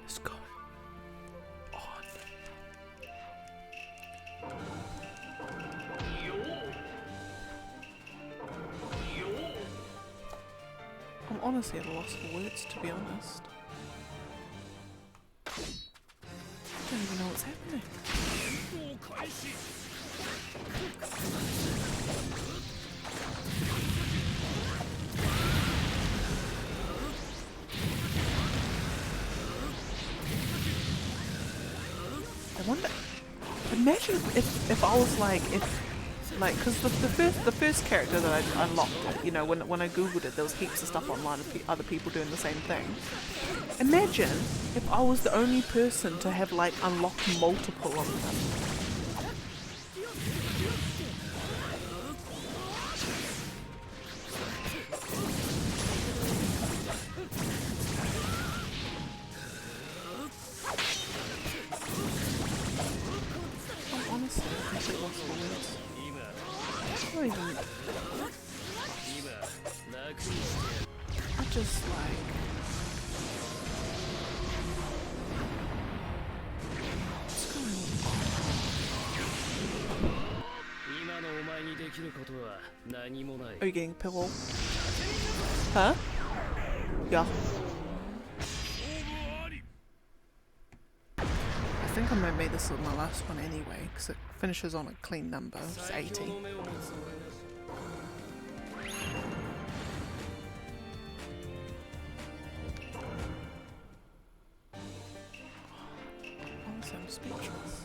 is going on? I'm honestly at a loss for words, to be honest. I don't even know what's happening. Imagine if I was like, because the first character that I unlocked, you know, when I googled it, there was heaps of stuff online of other people doing the same thing. Imagine if I was the only person to have like unlocked multiple of them. Honestly, I think lost my words. Not even. I just like. What's going on? Are you getting a pillow? Huh? Yeah. I think I might make this my last one anyway, because it finishes on a clean number. It's 80. Honestly, I'm speechless.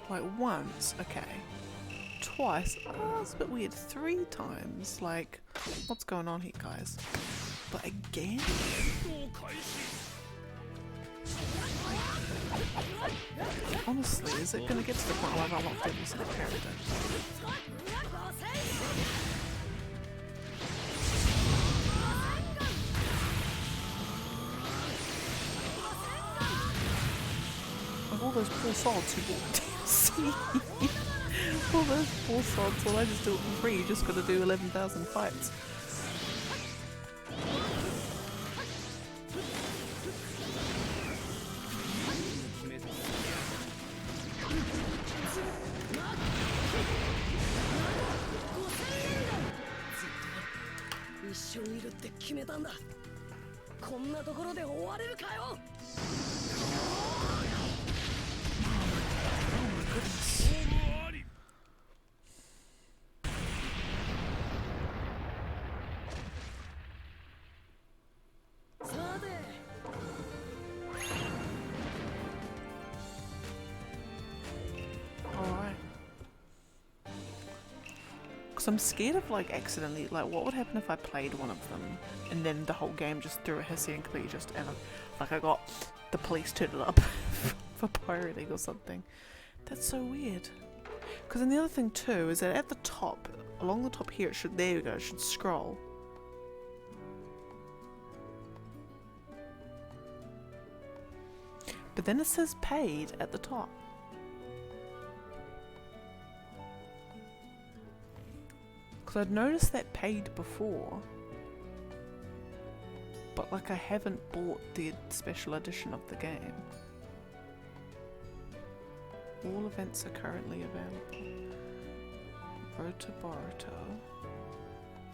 Like once, okay. Twice, oh, it's a bit weird. 3 times, like, what's going on here, guys? But again? Honestly, is it gonna get to the point where I've unlocked every single character? Of all those poor sods who bought DLC. All those poor sods, well I just do it for free, you just gotta do 11,000 fights. Because I'm scared of like accidentally, like what would happen if I played one of them and then the whole game just threw a hissy and completely just, and like I got the police turned it up for pirating or something. That's so weird. Because then the other thing too is that at the top, along the top here, it should, there we go, it should scroll. But then it says paid at the top. Because I'd noticed that paid before, but like I haven't bought the special edition of the game. All events are currently available. Road to Boruto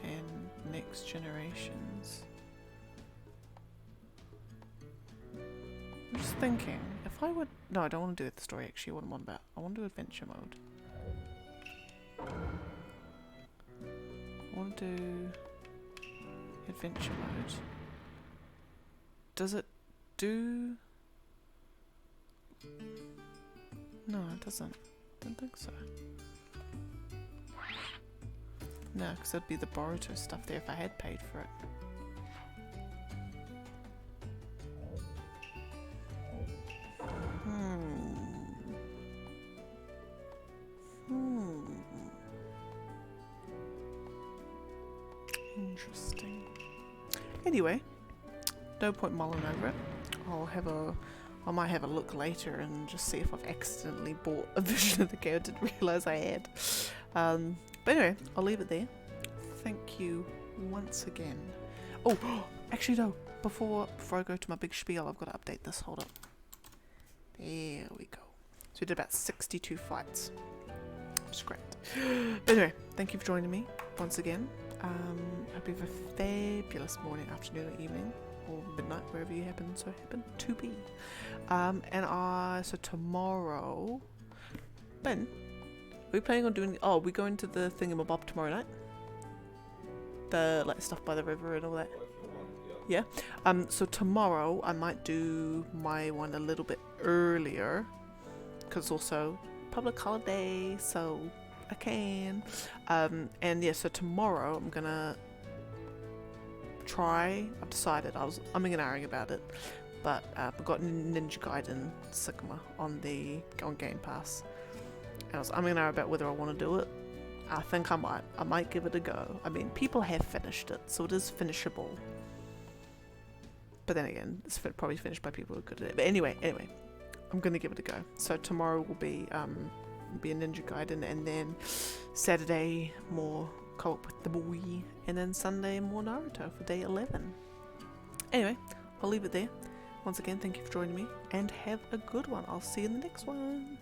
and Next Generations. I'm just thinking, if I would... No, I don't want to do the story actually, what I'm on about. I want to do adventure mode. I want to do adventure mode. Does it do... No, it doesn't. Don't think so. No, because that'd be the Boruto stuff there if I had paid for it. Interesting. Anyway, no point mulling over it. I might have a look later and just see if I've accidentally bought a version of the game I didn't realise I had. But anyway, I'll leave it there. Thank you once again. Oh, actually no, before I go to my big spiel, I've got to update this. Hold up. There we go. So we did about 62 fights. It's great. But anyway, thank you for joining me once again. Hope you have a fabulous morning, afternoon, or evening, or midnight, wherever you happen to be. So tomorrow, Ben, are we planning on doing? Oh, we're going to the thingamabob tomorrow night. The like stuff by the river and all that. If you want, yeah. Yeah. So tomorrow I might do my one a little bit earlier, because also public holiday, so I can. And yeah, so tomorrow I'm gonna try. I've decided. I was umming and ahhing about it, but I've got Ninja Gaiden Sigma on Game Pass, and I was umming and ahhing about whether I want to do it. I think I might. I might give it a go. I mean, people have finished it, so it is finishable. But then again, it's probably finished by people who are good at it. But anyway, I'm gonna give it a go. So tomorrow will be a Ninja Gaiden, and then Saturday more co-op with the boy, and then Sunday more Naruto for day 11. Anyway, I'll leave it there. Once again, thank you for joining me, and have a good one. I'll see you in the next one.